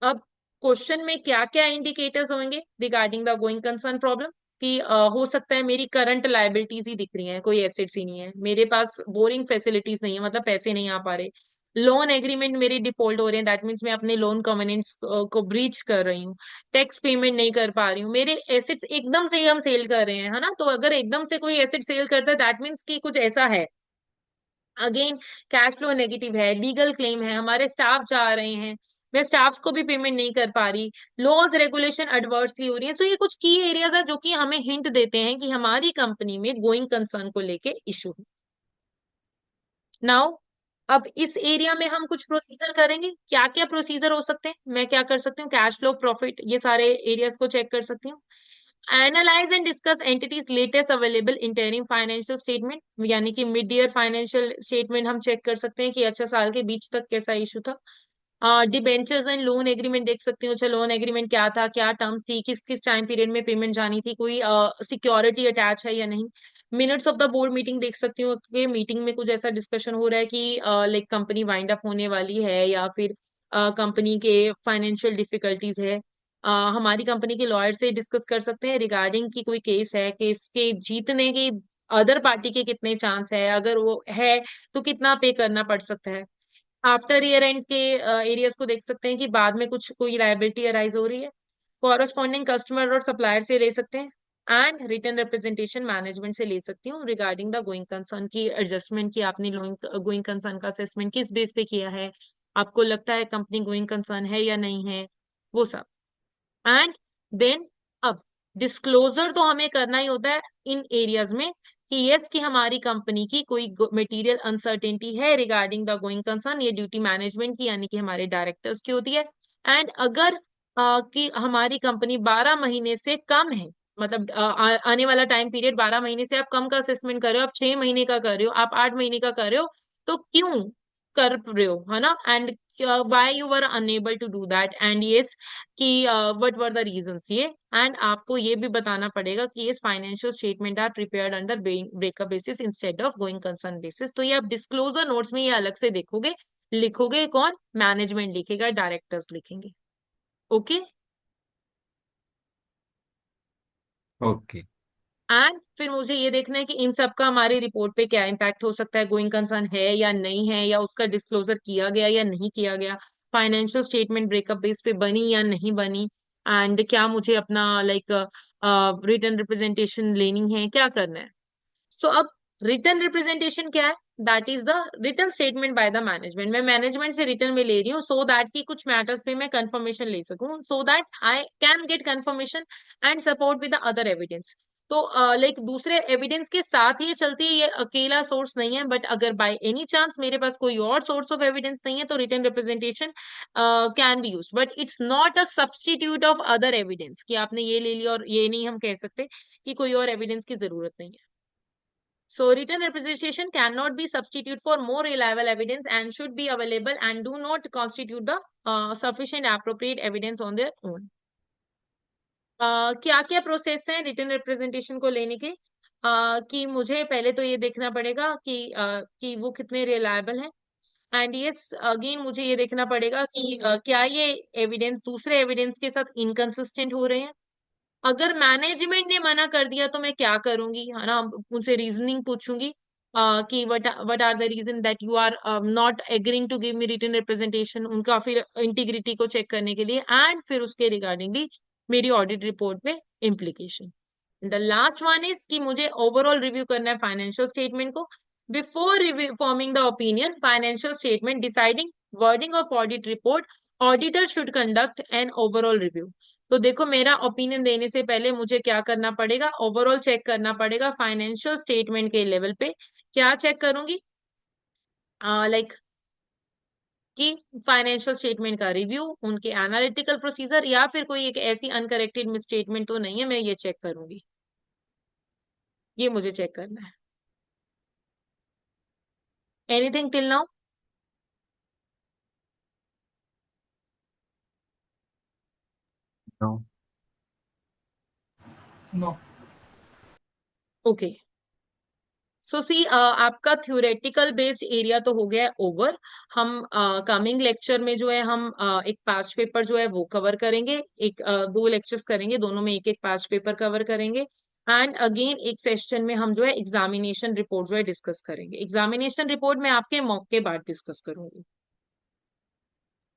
अब क्वेश्चन में क्या क्या इंडिकेटर्स होंगे regarding the going concern problem कि हो सकता है मेरी करंट लायबिलिटीज ही दिख रही हैं, कोई एसेट्स ही नहीं है, मेरे पास बोरिंग फैसिलिटीज नहीं है मतलब पैसे नहीं आ पा रहे, लोन एग्रीमेंट मेरे डिफॉल्ट हो रहे हैं, दैट मीन्स मैं अपने लोन कवेनेंट्स को ब्रीच कर रही हूँ, टैक्स पेमेंट नहीं कर पा रही हूँ, मेरे एसेट्स एकदम से ही हम सेल कर रहे हैं, है ना। तो अगर एकदम से कोई एसेट सेल करता है दैट मीन्स कि कुछ ऐसा है। अगेन कैश फ्लो नेगेटिव है, लीगल क्लेम है, हमारे स्टाफ जा रहे हैं, मैं स्टाफ्स को भी पेमेंट नहीं कर पा रही, लॉज रेगुलेशन एडवर्सली हो रही है। सो ये कुछ की एरियाज है जो कि हमें हिंट देते हैं कि हमारी कंपनी में गोइंग कंसर्न को लेके इशू है। नाउ अब इस एरिया में हम कुछ प्रोसीजर करेंगे। क्या क्या प्रोसीजर हो सकते हैं, मैं क्या कर सकती हूँ, कैश फ्लो, प्रॉफिट, ये सारे एरियाज को चेक कर सकती हूँ। Analyse and discuss entities latest available interim financial statement, यानी कि मिड ईयर फाइनेंशियल स्टेटमेंट हम चेक कर सकते हैं कि अच्छा साल के बीच तक कैसा इशू था। डिबेंचर्स एंड लोन एग्रीमेंट देख सकती हूँ, अच्छा लोन एग्रीमेंट क्या था, क्या टर्म्स थी, किस किस टाइम पीरियड में पेमेंट जानी थी, कोई सिक्योरिटी अटैच है या नहीं। Minutes of the board meeting देख सकती हूँ कि मीटिंग में कुछ ऐसा डिस्कशन हो रहा है कि लाइक कंपनी वाइंड अप होने वाली है या फिर कंपनी के फाइनेंशियल डिफिकल्टीज है। हमारी कंपनी के लॉयर से डिस्कस कर सकते हैं रिगार्डिंग की कोई केस है, केस के जीतने के अदर पार्टी के कितने चांस है, अगर वो है तो कितना पे करना पड़ सकता है। आफ्टर ईयर एंड के एरियाज को देख सकते हैं कि बाद में कुछ कोई लायबिलिटी अराइज हो रही है। कॉरस्पॉन्डिंग कस्टमर और सप्लायर से ले सकते हैं। एंड रिटर्न रिप्रेजेंटेशन मैनेजमेंट से ले सकती हूँ रिगार्डिंग द गोइंग कंसर्न की एडजस्टमेंट की आपने गोइंग कंसर्न का असेसमेंट किस बेस पे किया है, आपको लगता है कंपनी गोइंग कंसर्न है या नहीं है, वो सब। एंड देन अब डिस्क्लोजर तो हमें करना ही होता है इन एरियाज में कि यस कि हमारी कंपनी की कोई मटेरियल अनसर्टेनिटी है रिगार्डिंग द गोइंग कंसर्न, ये ड्यूटी मैनेजमेंट की यानी कि हमारे डायरेक्टर्स की होती है। एंड अगर कि हमारी कंपनी 12 महीने से कम है, मतलब आने वाला टाइम पीरियड 12 महीने से आप कम का असेसमेंट कर रहे हो, आप 6 महीने का कर रहे हो, आप 8 महीने का कर रहे हो, तो क्यों कर रहे हो, है ना। And why you were unable to do that, and yes कि व्हाट वर द रीजंस ये। एंड आपको ये भी बताना पड़ेगा कि ये financial statement are prepared under breakup basis instead of going concern basis. तो ये आप डिस्क्लोजर नोट्स में ये अलग से देखोगे, लिखोगे कौन, मैनेजमेंट लिखेगा, डायरेक्टर्स लिखेंगे। ओके। ओके। एंड फिर मुझे ये देखना है कि इन सब का हमारी रिपोर्ट पे क्या इम्पैक्ट हो सकता है, गोइंग कंसर्न है या नहीं है, या उसका डिस्क्लोजर किया गया या नहीं किया गया, फाइनेंशियल स्टेटमेंट ब्रेकअप बेस पे बनी या नहीं बनी, एंड क्या मुझे अपना लाइक रिटर्न रिप्रेजेंटेशन लेनी है, क्या करना है। सो अब रिटर्न रिप्रेजेंटेशन क्या है, that is the return statement by the management. मैं मैनेजमेंट से रिटर्न में ले रही हूँ सो दैट की कुछ मैटर्स पे मैं कंफर्मेशन ले सकूं, so that I can get confirmation and support with the other evidence. तो लाइक दूसरे एविडेंस के साथ ये चलती है, ये अकेला सोर्स नहीं है। बट अगर बाय एनी चांस मेरे पास कोई और सोर्स ऑफ एविडेंस नहीं है तो written representation can be use, but it's not a substitute of other evidence कि आपने ये ले लिया और ये नहीं, हम कह सकते कि कोई और एविडेंस की जरूरत नहीं है। So written representation cannot be substitute for more reliable evidence and should be available and do not constitute the sufficient appropriate evidence on their own. क्या क्या प्रोसेस है रिटन रिप्रेजेंटेशन को लेने के, कि मुझे पहले तो ये देखना पड़ेगा कि वो कितने रिलायबल हैं। एंड यस अगेन मुझे ये देखना पड़ेगा कि क्या ये एविडेंस दूसरे एविडेंस के साथ इनकंसिस्टेंट हो रहे हैं। अगर मैनेजमेंट ने मना कर दिया तो मैं क्या करूंगी, है ना, उनसे रीजनिंग पूछूंगी कि what are the reason that you are not agreeing to give me written representation, उनका फिर इंटीग्रिटी को चेक करने के लिए, एंड फिर उसके रिगार्डिंगली मेरी ऑडिट रिपोर्ट पे implication. The last one is कि मुझे ओवरऑल रिव्यू करना है फाइनेंशियल स्टेटमेंट को before review forming the opinion financial statement deciding wording of audit report. Auditor should conduct an overall review. तो देखो मेरा ओपिनियन देने से पहले मुझे क्या करना पड़ेगा, ओवरऑल चेक करना पड़ेगा फाइनेंशियल स्टेटमेंट के लेवल पे। क्या चेक करूंगी, लाइक कि फाइनेंशियल स्टेटमेंट का रिव्यू, उनके एनालिटिकल प्रोसीजर, या फिर कोई एक ऐसी अनकरेक्टेड मिसस्टेटमेंट तो नहीं है, मैं ये चेक करूंगी। ये मुझे चेक करना है। Anything till now? No. No. Okay. So see आपका थ्योरेटिकल बेस्ड एरिया तो हो गया है ओवर। हम कमिंग लेक्चर में जो है हम एक पास्ट पेपर जो है वो कवर करेंगे, एक दो लेक्चर्स करेंगे, दोनों में एक एक पास्ट पेपर कवर करेंगे। एंड अगेन एक सेशन में हम जो है एग्जामिनेशन रिपोर्ट जो है डिस्कस करेंगे। एग्जामिनेशन रिपोर्ट में आपके मॉक के बाद डिस्कस करूंगी।